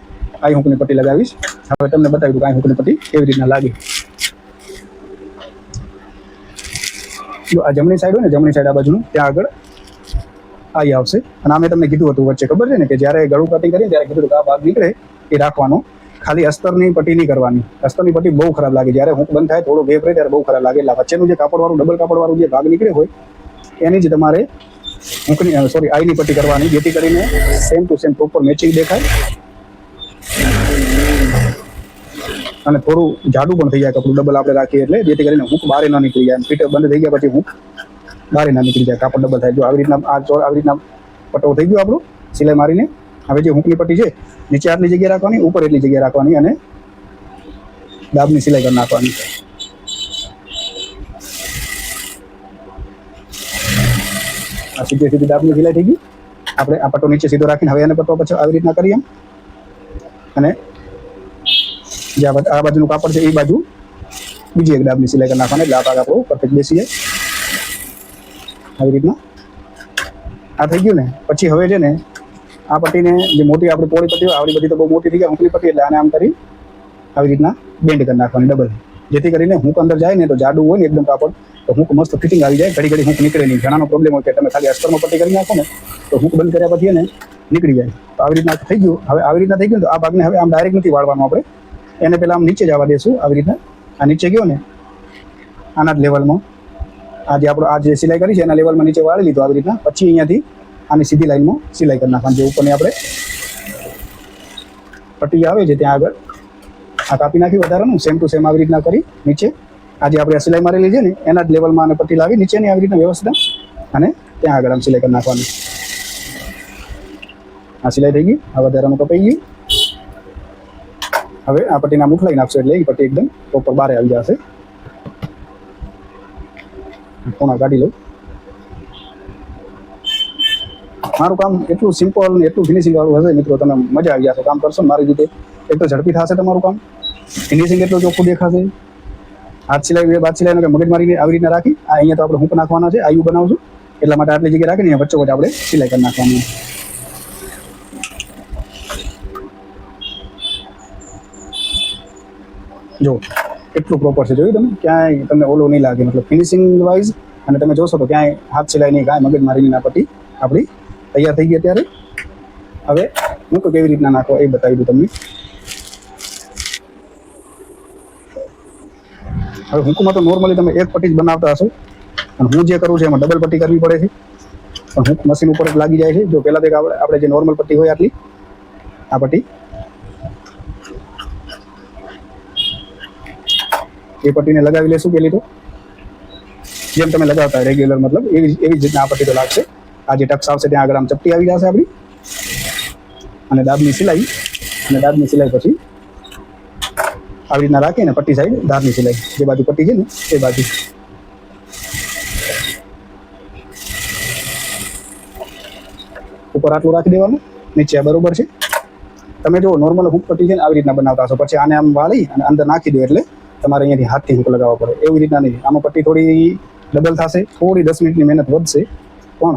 આ હુંકની પટ્ટી લગાવીશ. હવે તમને બતાવી દઉં કે આ હુંકની પટ્ટી કેવી રીતના લાગે. જો આ જમણી સાઈડ હોય ને, જમણી સાઈડ આ બાજુનું ત્યાં આગળ આવી આવશે. અને આ મેં તમને કીધું હતું વચ્ચે, ખબર છે ને, કે જ્યારે ગળું કટિંગ કરીએ ત્યારે કીધું કે આ ભાગ નીકળે એ રાખવાનો, ખાલી અસ્તરની પટ્ટી નહીં કરવાની. અસ્તરની પટ્ટી બહુ ખરાબ લાગે, જ્યારે હુંક બંધ થાય થોડો ગેપ રહે ત્યારે બહુ ખરાબ લાગે. એટલે વચ્ચેનું જે કાપડવાળું ડબલ કાપડવાળું જે ભાગ નીકળે હોય એની જ તમારે હુંકની સોરી આઈની પટ્ટી કરવાની, જેથી કરીને same to same proper matching દેખાય અને થોડું જાડું પણ થઈ જાય કપડું ડબલ આપણે રાખીએ એટલે, જેથી કરીને હુંક બહાર ન નીકળી જાય. ફીટ બંધ થઈ ગયા પછી હુંક બહાર ના નીકળી જાય, કાપડ ડબલ થાય. જો આવી રીતના આવી રીતના પટ્ટો થઈ ગયો આપણું સિલાઈ મારીને. હવે જે હુંકની પટ્ટી છે નીચે આટલી જગ્યા રાખવાની, ઉપર એટલી જગ્યા રાખવાની અને દાબની સિલાઈ કરી નાખવાની. આ સીધી સીધી દાબની સિલાઈ થઈ ગઈ. આપણે આ પટ્ટો નીચે સીધો રાખીને હવે એને પટ્ટો પછી આવી રીતના કરીએ અને જે આ બાજુનું કાપડ છે એ બાજુ બીજી એક દાબની સિલાઈ કરી નાખવાની, એટલે આ ભાગ આપણો પરફેક્ટ બેસી જાય આવી રીતના. આ થઈ ગયું ને પછી હવે છે ને આ પટ્ટીને જે મોટી આપણી પોળી પટ્ટી હોય, આવડી બધી તો બહુ મોટી થઈ ગઈ હુંકની પટ્ટી, એટલે આને આમ કરી આવી રીતના બેન્ડ કરી નાખવાની ડબલ, જેથી કરીને હુંક અંદર જાય ને તો જાડું હોય ને એકદમ કાપડ તો હુંક મસ્ત ફિટિંગ આવી જાય. ઘડી ઘડી હુંક નીકળે નહીં. ઘણાનો પ્રોબ્લેમ હોય કે તમે ખાલી અસ્તરમાં પટ્ટી કરી નાખો ને તો હુંક બંધ કર્યા પછી એને નીકળી જાય. તો આવી રીતના થઈ ગયું. હવે આવી રીતના થઈ ગયું તો આ ભાગને હવે આમ ડાયરેક્ટ નથી વાળવાનું, આપણે એને પહેલાં આમ નીચે જવા દઈશું. આવી રીતના આ નીચે ગયો ને આના જ લેવલમાં આ જે આપણો આ જે સિલાઈ કરી છે એના લેવલમાં નીચે વાળી લીધું આવી રીતના. પછી અહીંયાથી આની સીધી લાઈનમાં સિલાઈ કરી નાખવાની. જે ઉપરની આપણે પટ્ટી આવે છે ત્યાં આગળ આ કાપી નાખી વધારાનું, સેમ ટુ સેમ આવી રીતના કરી નીચે આજે આપણે આ સિલાઈ મારેલી છે ને એના જ લેવલમાં અને પટ્ટી લાવી નીચેની આવી રીતના વ્યવસ્થિત અને ત્યાં આગળ આમ સિલાઈ કરી નાખવાની. આ સિલાઈ થઈ ગઈ. આ વધારાનું કપાઈ ગયું. હવે આ પટ્ટીના મુઠ લઈ નાખશો એટલે એ પટ્ટી એકદમ પ્રોપર બહાર આવી જશે. કોણા કાઢી લઉં. મારું કામ એટલું સિમ્પલ ને એટલું ફિનિશિંગ વાળું હશે મિત્રો, તમે મજા આવી જશે કામ કરશો ને મારી રીતે. એક તો ઝડપી થશે તમારું કામ, ફિનિશિંગ એટલું ચોખ્ખું દેખાશે. હાથ સિલાઈ બાદ સિલાઈ મગજ મારીને આવી રીતના રાખી આ અહીંયા તો આપણે હુંક નાખવાના છે, આયુ બનાવશું એટલા માટે આટલી જગ્યા રાખીને વચ્ચે વચ્ચે આપણે સિલાઈ કરી નાખવાની. જો એટલું પ્રોપર છે, જોયું તમે, ક્યાંય તમને ઓલો નહીં લાગે, મતલબ ફિનિશિંગ વાઇઝ. અને તમે જોશો તો ક્યાંય હાથ સિલાઈ નહીં, કાંઈ મગજ મારીની ના પટ્ટી આપણી તૈયાર થઈ ગઈ. અત્યારે હવે હું તો કેવી રીતના નાખો એ બતાવી દઉં તમને. હવે હુંકમાં તો નોર્મલી તમે એક પટ્ટી જ બનાવતા હશો, અને હું જે કરું છું એમાં ડબલ પટ્ટી કરવી પડે છે, પણ હું મશીન ઉપર જ લાગી જાય છે. જો પહેલાં તો આપણે જે નોર્મલ પટ્ટી હોય આટલી આ પટ્ટી એ પટ્ટીને લગાવી લેશું પહેલી તો, જેમ તમે લગાવતા રેગ્યુલર મતલબ એવી જ રીતના આ પટ્ટી તો લાગશે. આ જે ટક્સ આવશે ત્યાં આગળ આમ ચપટી આવી જશે આપણી, અને દાબની સિલાઈ, અને દાબની સિલાઈ પછી આવી રીતના રાખીને પટ્ટી સાઈડ ધારની સિલાઈ, જે બાજુ પટ્ટી છે ને એ બાજુ ઉપર આટલું રાખી દેવાનું, નીચે બરોબર છે. તમે જો નોર્મલ હૂક પટ્ટી છે ને આવી રીતના બનાવતા હશો, પછી આને આમ વાળી અને અંદર નાખી દો એટલે તમારે અહીંયાથી હાથથી હૂક લગાવવા પડે. એવી રીતના નહીં, આમાં પટ્ટી થોડી ડબલ થશે, થોડી 10 મિનિટની મહેનત વધશે, પણ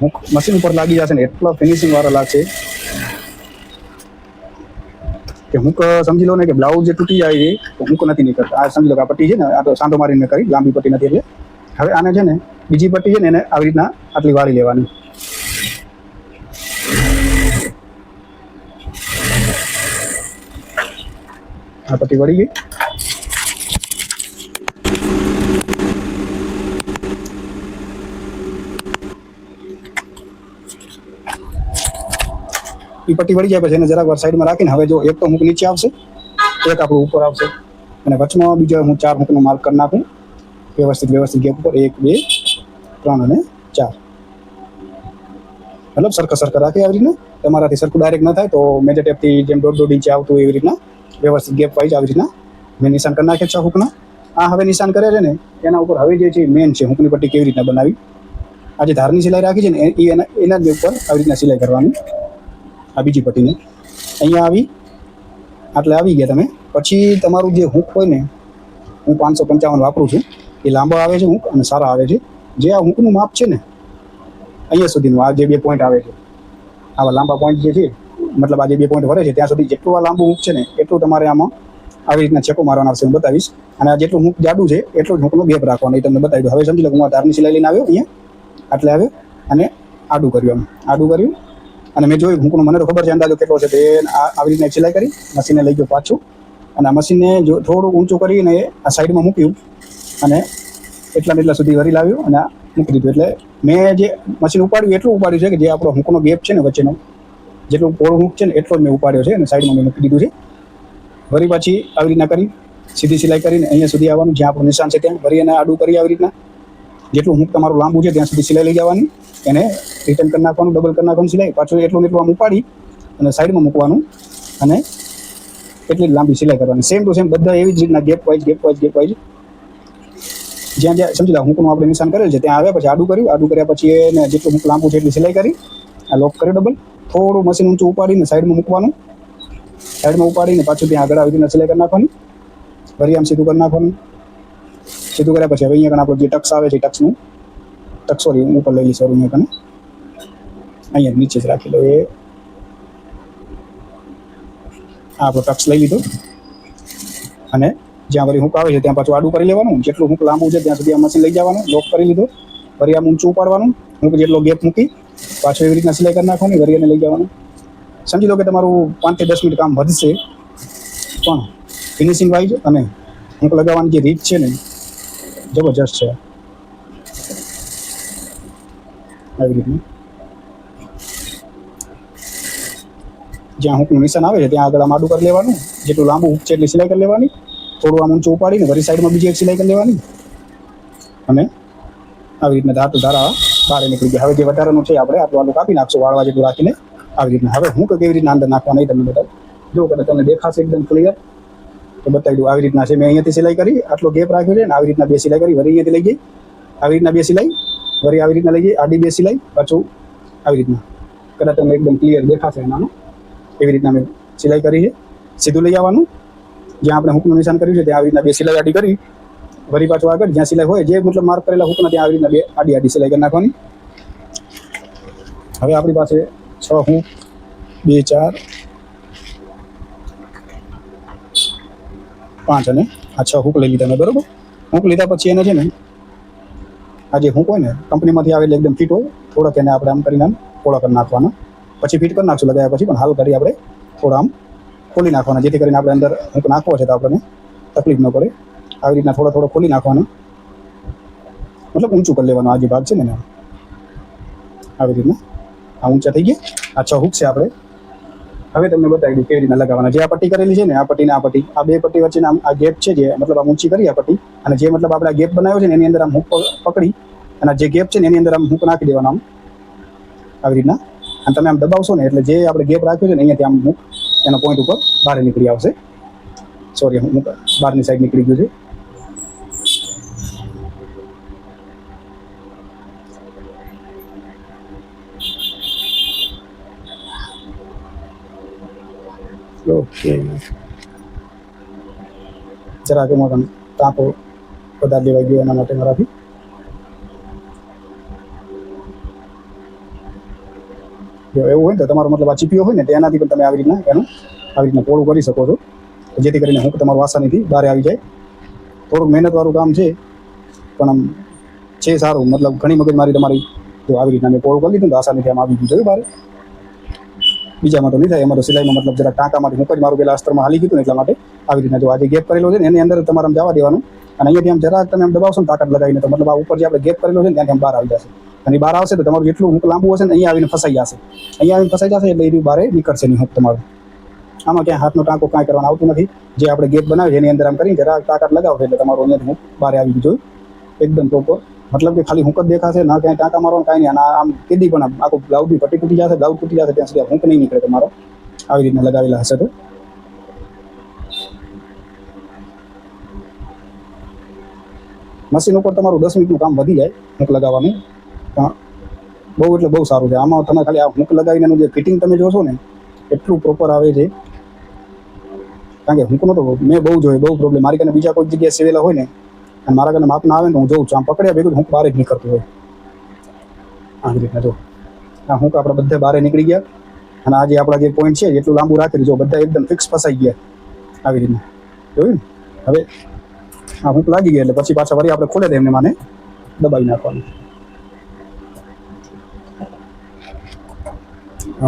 હૂક મશીન ઉપર લાગી જશે ને એટલો ફિનિશિંગ વાળા લાગશે કે હૂક સમજી લો ને કે બ્લાઉઝ જે તૂટી જાય છે તો હૂક નથી નીકળતા. આ સમજી લો કે આ પટ્ટી છે ને આ તો સાંધો મારીને કરી, લાંબી પટ્ટી નથી. એટલે હવે આને છે ને બીજી પટ્ટી છે ને એને આવી રીતના આટલી વાળી લેવાની. આ પટ્ટી વળી ગઈ. એ પટ્ટી વળી જાય પછી એને જરાક વાર સાઈડમાં રાખીને હવે જો એક તો હૂક નીચે આવશે, એક આપણું ઉપર આવશે, અને વચમાં બીજા હું 4 હૂકનો માર્ક કરી નાખું વ્યવસ્થિત ગેપ ઉપર. 1 2 3 અને 4, મતલબ સરખા રાખી આવી રીતના. તમારાથી સરખું ડાયરેક્ટ ન થાય તો મેજર ટેપથી જેમ 1.5 ઇંચ આવતું એવી રીતના વ્યવસ્થિત ગેપ વાઇઝ આવી રીતના મેં નિશાન કરી નાખે છે હૂકના. આ હવે નિશાન કરે છે ને એના ઉપર હવે જે છે મેન છે હૂકની પટ્ટી કેવી રીતના બનાવી. આ જે ધારની સિલાઈ રાખી છે ને એના જ ઉપર આવી રીતના સિલાઈ કરવાની. આ બીજી પટ્ટીને અહીંયા આવી ગયા તમે. પછી તમારું જે હૂક હોય ને, હું 555 વાપરું છું, એ લાંબા આવે છે હૂક અને સારા આવે છે. જે આ હૂકનું માપ છે ને અહીંયા સુધીનું, આ જે 2 પોઈન્ટ આવે છે, આવા લાંબા પોઈન્ટ જે છે, મતલબ આ જે 2 પોઈન્ટ ભરે છે ત્યાં સુધી જેટલું આ લાંબુ હૂક છે ને એટલું તમારે આમાં આવી રીતના ચેકો મારવાના આવશે, હું બતાવીશ. અને આ જેટલું હૂક જાડું છે એટલું જ હૂકનો ગેપ રાખવાનો, એ તમને બતાવી દઉં. હવે સમજી લો હું આ ધારની સિલાઈ લઈને આવ્યો અહીંયા, આટલે આવ્યો અને આડું કર્યું, અને મેં જોયું હૂકનું, મને તો ખબર છે અંદાજો કેટલો છે, તો એ આવી રીતના સિલાઈ કરી મશીને લઈ ગયો પાછું, અને આ મશીનને જો થોડું ઊંચું કરીને આ સાઈડમાં મૂક્યું અને એટલા સુધી વરી લાવ્યું અને મૂકી દીધું. એટલે મેં જે મશીન ઉપાડ્યું એટલું ઉપાડ્યું છે કે જે આપણો હૂકનો ગેપ છે ને વચ્ચેનો, જેટલું પોળું હૂક છે ને એટલો જ મેં ઉપાડ્યો છે અને સાઈડમાં મેં મૂકી દીધું છે. વરી પાછી આવી રીતના કરી સીધી સિલાઈ કરીને અહીંયા સુધી આવવાનું, જ્યાં આપણું નિશાન છે ત્યાં વરી અને આડું કરી આવી રીતના જેટલું હૂક તમારું લાંબુ છે ત્યાં સુધી સિલાઈ લઈ જવાની, એને રિટર્ન કરી નાખવાનું, ડબલ કરી નાખવાનું સિલાઈ, પાછું એટલું આમ ઉપાડી અને સાઈડમાં મૂકવાનું અને એટલી લાંબી સિલાઈ કરવાની. સેમ ટુ સેમ બધા એવી જ રીતના ગેપ વાઇઝ જ્યાં સમજી લો હૂકનું આપણે નિશાન કરેલ છે ત્યાં આવે પછી આડું કર્યા પછી એને જેટલું હૂક લાંબુ છે એટલી સિલાઈ કરી, આ લોક કર્યો ડબલ, થોડું મશીન ઊંચું ઉપાડીને સાઈડમાં મૂકવાનું, સાઈડમાં ઉપાડીને પાછું ત્યાં આગળ આવી રીતના સિલાઈ કરી નાખવાની, વરી આમ સીધું કરી નાખવાનું. સીધું કર્યા પછી હવે અહીંયા આપણો જે ટક્સ આવે છે ટક્સનું સોરી હું ઉપર લઈ લઈશ, અહીંયા નીચે જ રાખી લો. એ આપણો ટક્સ લઈ લીધો અને જ્યાં વળી હૂક આવે છે ત્યાં પાછું આડું કરી લેવાનું, જેટલું હૂક લાંબુ છે ત્યાં સુધી આ મશીન લઈ જવાનું, લોક કરી લીધો, વળી આમ ઊંચું ઉપાડવાનું, હૂક જેટલો ગેપ મૂકી પાછું એવી રીતના સિલાઈ કરી નાખવાની, વળી એને લઈ જવાનું. સમજી લો કે તમારું 5 થી 10 મિનિટ કામ વધશે, પણ ફિનિશિંગ વાઇઝ અને હૂક લગાવવાની જે રીત છે ને જબરજસ્ત છે. આવી રીતના જ્યાં હૂકનું નિશાન આવે છે ત્યાં આગળ આમ આડું કરી લેવાનું, જેટલું લાંબુ હૂક છે એટલી સિલાઈ કરી લેવાની, થોડું આમ ઊંચું ઉપાડીને વળી સાઈડમાં બીજી એક સિલાઈ કરી લેવાની, અને આવી રીતના ધારા બહાર નીકળી ગયા. હવે જે વધારાનું છે આપણે આટલું કાપી નાખશું વાળવા જેટલું રાખીને આવી રીતના. હવે હૂક કેવી રીતના અંદર નાખવાના એ તમને બતાવું. જો કદાચ તમને દેખાશે એકદમ ક્લિયર તો બતાવી દઉં. આવી રીતના છે, મેં અહીંયાથી સિલાઈ કરી, આટલો ગેપ રાખ્યો છે, અને આવી રીતના 2 સિલાઈ કરી, વળી અહીંયાથી લઈ ગઈ, આવી રીતના 2 સિલાઈ, વળી આવી રીતના લઈ ગઈ, આડી 2 સિલાઈ, પાછું આવી રીતના. કદાચ તમને એકદમ ક્લિયર દેખાશે એનાનું. એવી રીતના મેં સિલાઈ કરી છે. સીધું લઈ આવવાનું, જ્યાં આપણે હૂકનું નિશાન કર્યું છે ત્યાં આવી રીતના 2 સિલાઈ આડી કરી, વળી પાછું આગળ જ્યાં સિલાઈ હોય જે મતલબ માર્ક કરેલા હૂકના ત્યાં આવી રીતના 2 આડી સિલાઈ કરી નાખવાની. હવે આપણી પાસે 6 હૂક 2 4 5 અને આ 6 હૂક લઈ લીધા મેં, બરોબર. હૂક લીધા પછી એને છે ને આ જે હૂક હોય ને કંપનીમાંથી આવેલી એકદમ ફિટ હોય, થોડોક એને આપણે આમ કરીને પોળા કરી નાખવાના, પછી ફિટ કરી નાખશું લગાવ્યા પછી, પણ હાલ કરી આપણે થોડા આમ ખોલી નાખવાના, જેથી કરીને આપણે અંદર હૂક નાખવો છે તો આપણને તકલીફ ન પડે. આવી રીતના થોડો ખોલી નાખવાનો, મતલબ ઊંચું કરી લેવાનો આ જે ભાગ છે ને આવી રીતના આ ઊંચા થઈ ગયા. આ 6 હુક છે આપણે હવે તમને બતાવી દઉં કેવી રીતના લગાવવાના. જે આ પટ્ટી કરેલી છે ને આ પટ્ટી ને આ પટ્ટી, આ બે પટ્ટી વચ્ચેના આ ગેપ છે જે મતલબ આમ ઊંચી કરી આ પટ્ટી, અને જે મતલબ આપણે ગેપ બનાવ્યો છે ને એની અંદર આમ હુક પકડી અને જે ગેપ છે ને એની અંદર આમ હુક નાખી દેવાનો આમ આવી રીતના. અને તમે આમ દબાવશો ને એટલે જે આપણે ગેપ રાખ્યો છે ને અહીંયાથી આમ હુક એનો પોઈન્ટ ઉપર બહાર નીકળી આવશે. સોરી હું બહારની સાઈડ નીકળી ગયું છે. ઓકે જરાક એમાં તાપો વધારે લેવાઈ ગયો એના માટે મારાથી. જો એવું હોય ને તો તમારો મતલબ આ ચીપીઓ હોય ને તેનાથી પણ તમે આવી રીતના પોળું કરી શકો છો, જેથી કરીને હું તમારું આસાનીથી બહાર આવી જાય. થોડુંક મહેનતવાળું કામ છે પણ આમ છે સારું, મતલબ ઘણી મગજમારી તમારી. જો આવી રીતના મેં પોળું કરી લીધું તો આસાનીથી આમ આવી ગયું જોયું બહાર. બીજામાં તો નહીં થાય, એમાં તો સિલાઈમાં મતલબ જરા ટાંકામાંથી હું જ મારું પેલા અસ્તરમાં હાલી ગયું ને એટલા માટે આવી રીતના જો આજે ગેપ કરેલો છે ને એની અંદર તમારે આમ જવા દેવાનું, અને અહીંયાથી આમ જરાક તમે આમ દબાવશો ને તાકાત લગાવીને તો મતલબ આ ઉપર જે આપણે ગેપ કરેલો છે ને ત્યાંથી આમ બહાર આવી જશે. અને બહાર આવશે તો તમારું જેટલું હુક લાંબુ હશે ને અહીંયા આવીને ફસાઈ જશે. અહીંયા આવીને ફસાઈ જશે એટલે એ બહાર નીકળશે નહીં હુક તમારું. આમાં ક્યાંય હાથનો ટાંકો કાંઈ કરવાનું આવતું નથી. જે આપણે ગેપ બનાવીએ એની અંદર આમ કરીને જરાક તાકાત લગાવશે એટલે તમારું અહીંયાથી હુક બહાર આવી ગયું જોયું એકદમ પ્રોપર. મતલબ કે ખાલી હુક જ દેખાશે, ના ક્યાંય ટાંકા મારવાનું કાંઈ નહીં. અને આમ કીધી પણ આખું બ્લાઉઝ બી પટ્ટી તૂટી જશે, બ્લાઉઝ તૂટી જશે ત્યાં સુધી હુક નહીં નીકળે તમારો આવી રીતના લગાવેલા હશે તો. મશીન ઉપર તમારું 10 મિનિટનું કામ વધી જાય હુક લગાવવાનું, પણ બહુ એટલે બહુ સારું છે. આમાં તમે ખાલી આ હુક લગાવીને એનું જે ફિટિંગ તમે જોશો ને એટલું પ્રોપર આવે છે. કારણ કે હુકનો તો મેં બહુ જોયું, બહુ પ્રોબ્લેમ. મારી કને બીજા કોઈ જગ્યાએ સેવેલા હોય ને અને મારા કને માપના આવે ને તો હું જોઉં છું આમ પકડ્યા ભેગું હુક બહાર જ નીકળતું હોય આવી રીતના. જો આ હુક આપણે બધા બહાર નીકળી ગયા, અને આ જે આપણા જે પોઈન્ટ છે એટલું લાંબુ રાખેલું જો બધા એકદમ ફિક્સ ફસાઈ ગયા આવી રીતના જોયું ને. હવે આ હુક લાગી ગયા એટલે પછી પાછા વળી આપણે ખોલે દે એમને માને દબાવી નાખવાનું.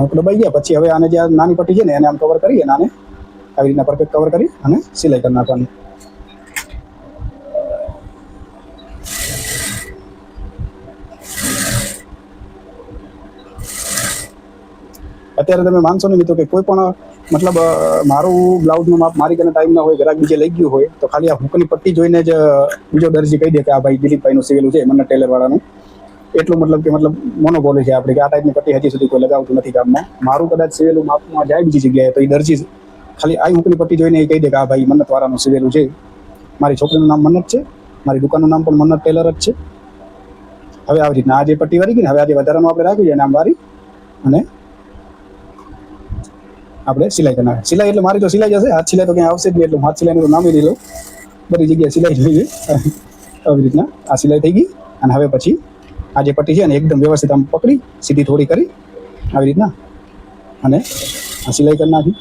હુક દબાઈ ગયા પછી હવે આને જે આ નાની પટ્ટી છે ને એને આમ કવર કરી અને આને આવી રીતના પરફેક્ટ કવર કરી અને સિલાઈ કરી નાખવાની. અત્યારે તમે માનશો નહીં મિત્રો કે કોઈ પણ મતલબ મારું બ્લાઉઝનું માપ મારી કને ટાઈમ ના હોય, ગ્રાહક બીજે લઈ ગયું હોય તો ખાલી આ હુકની પટ્ટી જોઈને જ બીજો દરજી કહી દે કે આ ભાઈ દિલીપભાઈનું સિવેલું છે મન્નત ટેલરવાળાનું. એટલું મતલબ કે મોનોપોલી છે આપણે કે આ ટાઈપની પટ્ટી હજી સુધી કોઈ લગાવતું નથી ગામમાં. મારું કદાચ સિવેલું માપમાં જાય બીજી જગ્યાએ તો એ દરજી ખાલી આ હુકની પટ્ટી જોઈને એ કહી દે કે આ ભાઈ મન્નતવાળાનું સિવેલું છે. મારી છોકરીનું નામ મન્નત છે, મારી દુકાનનું નામ પણ મન્નત ટેલર જ છે. હવે આવી રીતના આ જે પટ્ટી વાળી ગઈ ને હવે આ જે વધારાનું આપણે રાખ્યું છે એને આમ વારી અને આપણે સિલાઈ કરી નાખે. સિલાઈ એટલે મારી તો સિલાઈ જશે, હાથ સિલાઈ તો ક્યાંય આવશે જ નહીં, એટલે હાથ સિલાઈનું તો નામ લઈ લો. બધી જગ્યાએ સિલાઈ જોઈએ આવી રીતના આ સિલાઈ થઈ ગઈ. અને હવે પછી આ જે પટ્ટી છે ને એકદમ વ્યવસ્થિત આમ પકડી સીધી થોડી કરી આવી રીતના અને આ સિલાઈ કરી નાખી.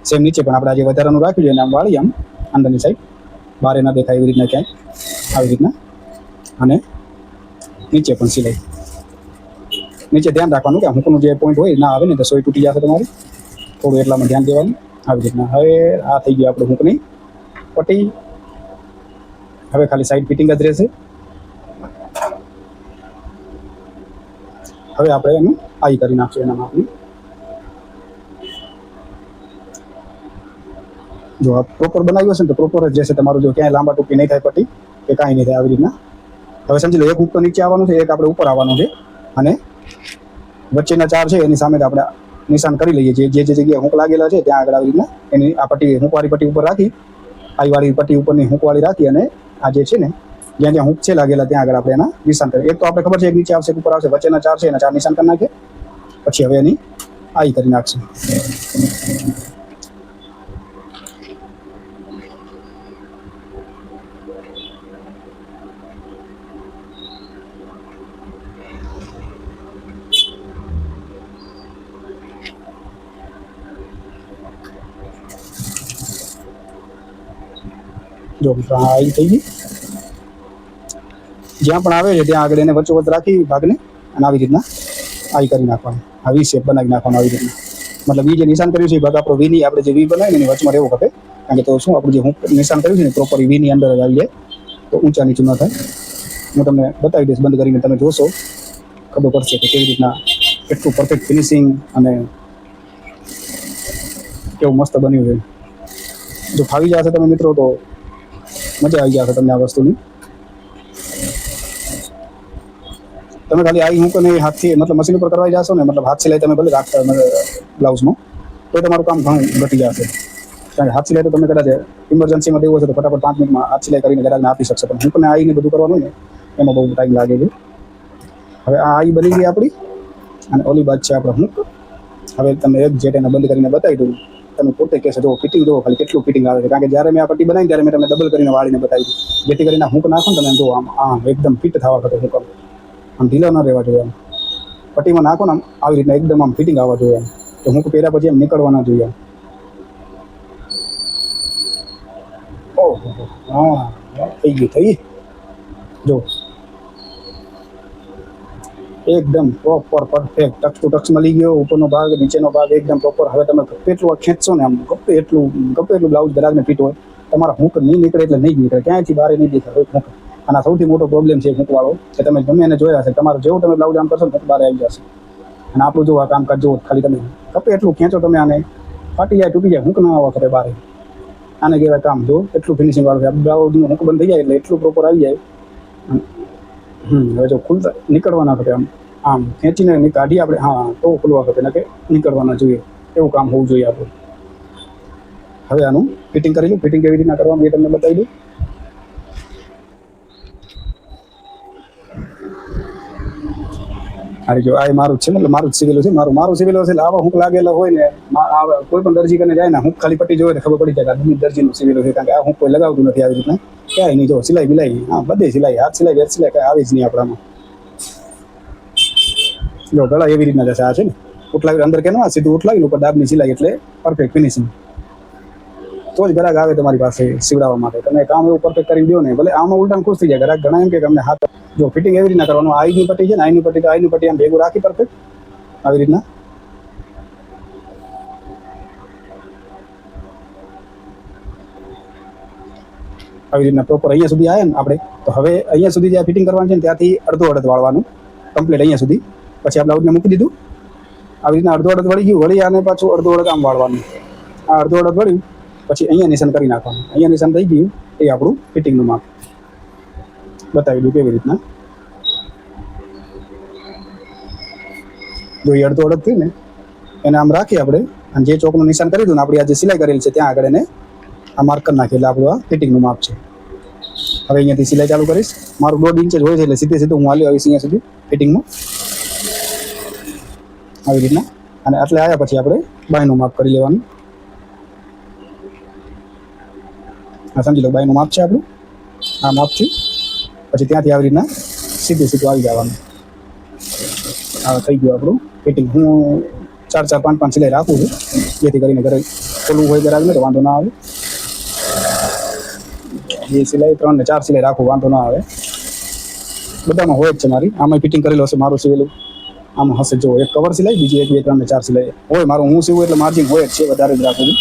સેમ નીચે પણ આપણે આ જે વધારાનું રાખ્યું છે એને આમ વાળી આમ અંદરની સાઈડ બહાર ના દેખાય એવી રીતના ક્યાંય આવી રીતના. અને નીચે પણ સિલાઈ. નીચે ધ્યાન રાખવાનું કે હુકનું જે પોઈન્ટ હોય ના આવે ને તો સોય તૂટી જશે તમારી, થોડું એટલામાં ધ્યાન દેવાનું આવી રીતના. હવે આ થઈ ગયું આપણે હુકની પટ્ટી. હવે ખાલી સાઈડ ફિટિંગ જ રહેશે. હવે આપણે એનું આઈ કરી નાખશું એના માપની. જો આ પ્રોપર બનાવ્યું હશે ને તો પ્રોપર જ રહેશે તમારું. જો ક્યાંય લાંબા ટૂંકી નહીં થાય પટ્ટી કે કાંઈ નહીં થાય આવી રીતના. હવે સમજી લો એક હુક તો નીચે આવવાનું છે, એક આપણે ઉપર આવવાનું છે, અને વચ્ચેના 4 છે એની સામે આપણે નિશાન કરી લઈએ. જે જે જગ્યાએ હુક લાગેલા છે ત્યાં આગળ આવી રીતના એની આ પટ્ટી હુકવાળી પટ્ટી ઉપર રાખી, આઈવાળી પટ્ટી ઉપરની હુકવાળી રાખી અને આ જે છે ને જ્યાં જ્યાં હુક છે લાગેલા ત્યાં આગળ આપણે એના નિશાન કરીએ. એક તો આપણે ખબર છે એક નીચે આવશે, એક ઉપર આવશે, વચ્ચેના 4 છે એના 4 નિશાન કરી નાખીએ. પછી હવે એની આઈ કરી નાખશું. જો આઈ થઈ ગઈ. જ્યાં પણ આવે છે ત્યાં આગળ એને વચ્ચોવચ્ચ રાખી ભાગને અને આવી રીતના આઈ કરી નાખવાનું. આવી શેપ બનાવી નાખવાનું આવી રીતના. મતલબ એ જે નિશાન કર્યું છે એ ભાગ આપણો વીની આપણે જે વી બનાવીને એની વચમાં રહેવો ખપે. કારણ કે તો શું આપણું જે હું નિશાન કર્યું છે ને પ્રોપર વીની અંદર જ આવી જાય, તો ઊંચા નીચું ન થાય. હું તમને બતાવી દઈશ, બંધ કરીને તમે જોશો ખબર પડશે કે કેવી રીતના કેટલું પરફેક્ટ ફિનિશિંગ અને કેવું મસ્ત બન્યું છે. જો ફાવી જશે તમે મિત્રો તો મજા આવી જશે તમને આ વસ્તુની. તમે ખાલી આવી હું કે હાથથી મતલબ મશીન ઉપર કરવાઈ જશો ને, મતલબ હાથ સિલાઈ તમે ભલે રાખતા બ્લાઉઝમાં, તો તમારું કામ ઘણું ઘટી જશે. કારણ કે હાથ સિલાઈ તો તમે કદાચ ઇમરજન્સીમાં દેવું હશે તો ફટાફટ 5 મિનિટમાં હાથ સિલાઈ કરીને ગ્રાહકને આપી શકશો, પણ હું પણ આવીને બધું કરવાનું ને એમાં બહુ ટાઈમ લાગે છે. હવે આ આવી બની ગઈ આપણી, અને ઓલી બાદ છે આપણે હું. હવે તમે એક જેટ એને બંધ કરીને બતાવી દઉં, તમે પોતે કહેશો જો ફિટિંગ જો ખાલી કેટલું ફિટિંગ આવે છે. કારણ કે જ્યારે મેં આ પટ્ટી બનાવી ત્યારે મેં તમને ડબલ કરીને વાળીને બતાવી દીધું, જેથી કરીને હૂંક નાખો ને તમે જો આમ એકદમ ફિટ થવા ખતો હૂંક, આમ ઢીલા ન રહેવા જોઈએ. આમ પટ્ટીમાં નાખો ને આવી રીતના એકદમ આમ ફિટિંગ આવવા જોઈએ, તો હૂંક પહેર્યા પછી એમ નીકળવા ના જોઈએ. ઓહો, હા થઈ ગયું થઈ જો એકદમ proper perfect touch two touch મળી ગયો. ઉપરનો ભાગ નીચેનો ભાગ એકદમ પ્રોપર. હવે તમે ગપ્પે એટલું ખેંચશો ને આમ ગપ્પે એટલું બ્લાઉઝ ગ્રાહકને ફિટ હોય, તમારા હૂંક નહીં નીકળે એટલે નહીં જ નીકળે, ક્યાંયથી બહાર નહીં દેખાય હૂંક. અને સૌથી મોટો પ્રોબ્લેમ છે હૂંકવાળો, કે તમે ગમે એને જોયા હશે, તમારું જેવું તમે બ્લાઉઝ આમ કરશો ને બહાર આવી જશે. અને આપણું જો આ કામકાજ જુઓ, ખાલી તમે ગપ્પે એટલું ખેંચો તમે આને, ફાટી જાય તૂટી જાય, હૂંક ના આવવા કરે બહાર. આને કહેવાય કામ જો એટલું ફિનિશિંગ વાળું છે. બ્લાઉઝનું હૂંક બંધ થઈ જાય એટલે એટલું પ્રોપર આવી જાય. હવે જો ખુલતા નીકળવાના ખપે, આમ ખેંચીને કાઢીએ આપણે, હા તો ખુલવા ખપે, ને કે નીકળવાના જોઈએ, એવું કામ હોવું જોઈએ આપણું. હવે આનું ફિટિંગ કરી લઉં. ફિટિંગ કેવી રીતના કરવાનું એ તમને બતાવી દઉં. અરે જો આ મારું જ છે, મતલબ મારું જ સિવેલું છે, મારું સિવેલું છે. એટલે આવા હૂંક લાગેલા હોય ને, કોઈ પણ દરજી કરીને જાય ને, હૂંક ખાલી પટ્ટી જોવે તો ખબર પડી જાય કે દરજીનું સિવેલું છે. કારણ કે આ હૂંક કોઈ લગાવતું નથી આવી રીતના, ક્યાંય નહીં. જો સિલાઈ બિલાઈ, હા બધે સિલાઈ, હાથ સિલાઈ વેર સિલાઈ કાંઈ આવી જ નહીં આપણામાં. જો ગળા એવી રીતના જશે. આ છે ને ઉટલાવી અંદર કે ના સીધું ઉટલાવીને ઉપર દાબની સિલાઈ, એટલે પરફેક્ટ ફિનિશિંગ. તો જ ગ્રાહક આવે તમારી પાસે સીવડાવવા માટે. તમે કામ એવું પરફેક્ટ કરી દો ને, ભલે આમાં ઉલટાને ખુશ થઈ જાય ગ્રાહક. ઘણા એમ કે અમને હાથ જો ફિટિંગ એવી રીતના કરવાનું, આઈની પટ્ટી છે ને, આઈની પટ્ટી તો આઈની પટ્ટી આમ ભેગું રાખી પરફેક્ટ આવી રીતના. આવી રીતના પ્રોપર અહીંયા સુધી આવ્યા ને આપણે, તો હવે અહીંયા સુધી જ્યાં ફિટિંગ કરવાનું છે ને ત્યાંથી અડધો અડધ વાળવાનું કમ્પ્લીટ અહીંયા સુધી. પછી આ બ્લાઉઝને મૂકી દીધું, આવી રીતના અડધો અડધ વળી ગયું. વળી આને પાછું અડધો અડધ આમ વાળવાનું. આ અડધો અડધ વળ્યું પછી અહીંયા નિશાન કરી નાખવાનું. અહીંયા નિશાન થઈ ગયું, એ આપણું ફિટિંગનું માપ બતાવી દઉં કેવી રીતના. જો એ અડધો અડધ થયું ને એને આમ રાખીએ આપણે, અને જે ચોકનું નિશાન કરી દઉં ને આપણી આ જે સિલાઈ કરેલી છે ત્યાં આગળ એને આ માર્ક કરી નાખીએ, એટલે આપણું આ ફિટિંગનું માપ છે. હવે અહીંયાથી સિલાઈ ચાલુ કરીશ. મારું 1.5 ઇંચ જ હોય છે, એટલે સીધે હું હાલી આવીશ અહીંયા સુધી ફિટિંગમાં આવી રીતના. અને એટલે આવ્યા પછી આપણે બાયનું માપ કરી લેવાનું. હા સમજી લો, બાયનું માપ છે આપણું. આ માપથી પછી ત્યાંથી આવી રીતના સીધું આવી જવાનું. આ થઈ ગયું આપણું ફિટિંગ. હું 4 4 5 5 સિલાઈ રાખું છું, જેથી કરીને ઘરે ખોલવું હોય ગ્રાહકને તો વાંધો ના આવે. એ સિલાઈ 3 ને 4 સિલાઈ રાખું, વાંધો ના આવે. બધામાં હોય જ છે મારી. આમાં ફિટિંગ કરેલું હશે મારું સિવેલું, આમાં હશે જો એક કવર સિલાઈ, બીજી 1 2 3 ને 4 સિલાઈ હોય મારું. હું સીવું એટલે માર્જિન હોય જ છે, વધારે જ રાખું છું.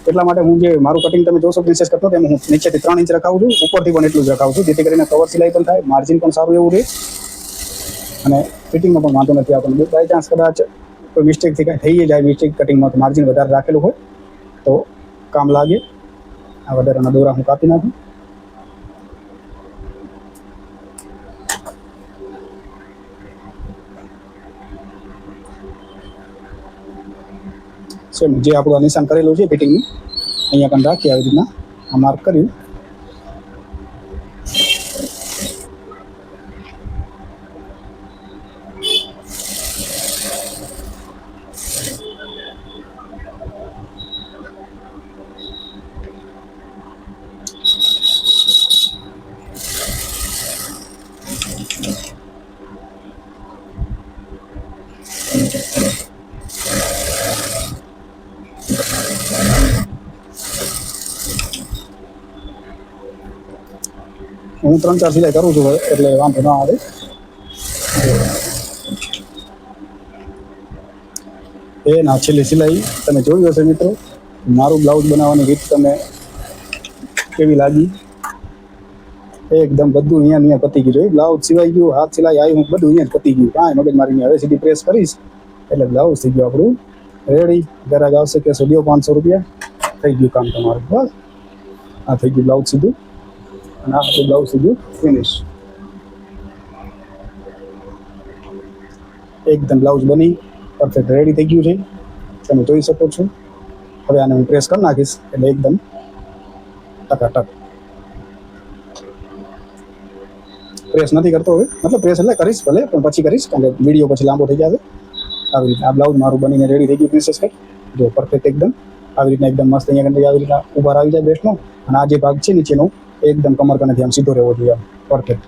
એટલા માટે હું જે મારું કટિંગ તમે જોશો પ્રિન્સેસ કરતો, એમાં હું નીચેથી 3 ઇંચ રખાવું છું, ઉપરથી પણ એટલું જ રખાવું છું, જેથી કરીને કવર સિલાઈ પણ થાય, માર્જિન પણ સારું એવું રહે, અને ફિટિંગમાં પણ વાંધો નથી આપણને. બાય ચાન્સ કદાચ કોઈ મિસ્ટેકથી કાંઈ થઈ જાય મિસ્ટેક કટિંગમાં, તો માર્જિન વધારે રાખેલું હોય તો કામ લાગે. આ વધારાના દોરા હું કાપી નાખું. જે આપણું આ નિશાન કરેલું છે ફિટિંગનું, અહીંયા પણ રાખીએ આવી રીતના આ માર્ક કર્યું. હું 3 4 સિલાઈ કરું છું એટલે વાંધો ના આવે. એ ના છેલ્લી સિલાઈ તમે જોયું હશે મિત્રો, મારું બ્લાઉઝ બનાવવાની રીત તમે કેવી લાગી? એકદમ બધું અહીંયા ને અહીંયા પતી ગયું છે. બ્લાઉઝ સિવાય ગયું, હાથ સિલાઈ આવી, બધું અહીંયા જ પતી ગયું. કાંઈ મગજ મારી નહીં. હવે સીધી પ્રેસ કરીશ એટલે બ્લાઉઝ થઈ ગયું આપણું રેડી. ગ્રાહક આવશે કે દો 500 રૂપિયા, થઈ ગયું કામ તમારું. બસ આ થઈ ગયું બ્લાઉઝ સીધું, અને આ હતું બ્લાઉઝ સીધું ફિનિશ. એકદમ બ્લાઉઝ બની પરફેક્ટ રેડી થઈ ગયું છે, તમે જોઈ શકો છો. હવે આને હું પ્રેસ કરી નાખીશ એટલે એકદમ ટકાટક. પ્રેસ નથી કરતો હવે, મતલબ પ્રેસ એટલે કરીશ ભલે, પણ પછી કરીશ, કારણ કે વિડીયો પછી લાંબો થઈ જશે. આવી રીતે આ બ્લાઉઝ મારું બનીને રેડી થઈ ગયું પ્રિન્સેસ કટ. જો પરફેક્ટ એકદમ આવી રીતના એકદમ મસ્ત અહીંયા કંઈ આવી રીતના ઊભા આવી જાય બેસ્ટનો. અને આ જે ભાગ છે નીચેનો એકદમ કમર કનેથી આમ સીધો રહેવો જોઈએ, પરફેક્ટ.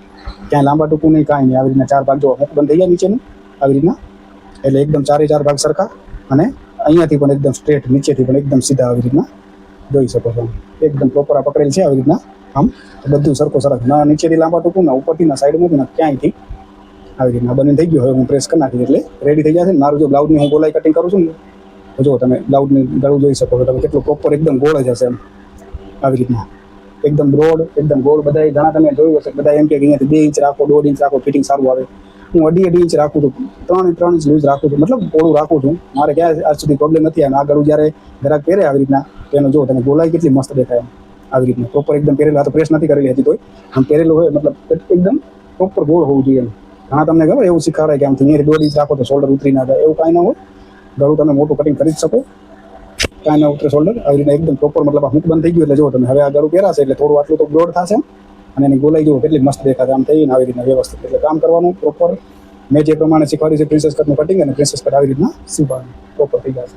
ક્યાંય લાંબા ટૂંકું નહીં, કાંઈ નહીં. આવી રીતના 4 ભાગ જો મુખ બંધ થઈ જાય નીચેનું આવી રીતના, એટલે એકદમ 4 ભાગ સરખા. અને અહીંયાથી પણ એકદમ સ્ટ્રેટ, નીચેથી પણ એકદમ સીધા આવી રીતના જોઈ શકો છો. એકદમ પ્રોપર આ પકડેલ છે આવી રીતના, આમ બધું સરખો સરસ, ના નીચેથી લાંબા ટૂંકું, ના ઉપરથી, ના સાઈડમાંથી, ના ક્યાંયથી. આવી રીતના બની થઈ ગયું. હવે હું પ્રેસ કરી નાખીશ એટલે રેડી થઈ જશે. મારું જો બ્લાઉઝની હું ગોલાઈ કટિંગ કરું છું ને, તો જો તમે બ્લાઉઝની ગળું જોઈ શકો છો તમે, કેટલું પ્રોપર એકદમ ગોળ જ હશે એમ. આવી રીતના એકદમ બ્રોડ, એકદમ ગોળ. બધા ઘણા તમે જોયું હશે, બધા એમ કે અહીંયાથી 2 ઇંચ રાખો, 1.5 ઇંચ રાખો, ફિટિંગ સારું આવે. હું 2.5 ઇંચ રાખું છું, 3 ઇંચ લૂઝ રાખું છું, મતલબ પોળું રાખું છું. મારે ક્યાં આજ સુધી પ્રોબ્લેમ નથી. અને આ ગળું જ્યારે ગ્રાહક પહેરે આવી રીતના, એનો જો તમે ગોલાઈ કેટલી મસ્ત દેખાય એમ. આવી રીતના પ્રોપર એકદમ પહેરેલું. આ તો પ્રેસ નથી કરેલી હજી તોય આમ પહેરેલું હોય, મતલબ એકદમ પ્રોપર ગોળ હોવું જોઈએ એમ. હા, તમને ખબર એવું શીખવાડે કે આમથી અહીંયાથી 1.5 ઇંચ રાખો તો શોલ્ડર ઉતરી ના જાય, એવું કાંઈ ના હોય. ગળું તમે મોટું કટિંગ કરી જ શકો, કાંઈ ના ઉતરે શોલ્ડર. આવી રીતના એકદમ પ્રોપર, મતલબ આ હુક બંધ થઈ ગયું એટલે જો તમે હવે આ ગળું પહેરાશે એટલે થોડું આટલું તો બ્રોડ થશે એમ. અને એની ગોલાઈ જુઓ કેટલી મસ્ત દેખાશે આમ થઈને આવી રીતના વ્યવસ્થિત. એટલે કામ કરવાનું પ્રોપર. મેં જે પ્રમાણે શીખવાડ્યું છે પ્રિન્સેસ કટનું કટિંગ, અને પ્રિન્સેસ કટ આવી રીતના સીવવાનું પ્રોપર થઈ જશે.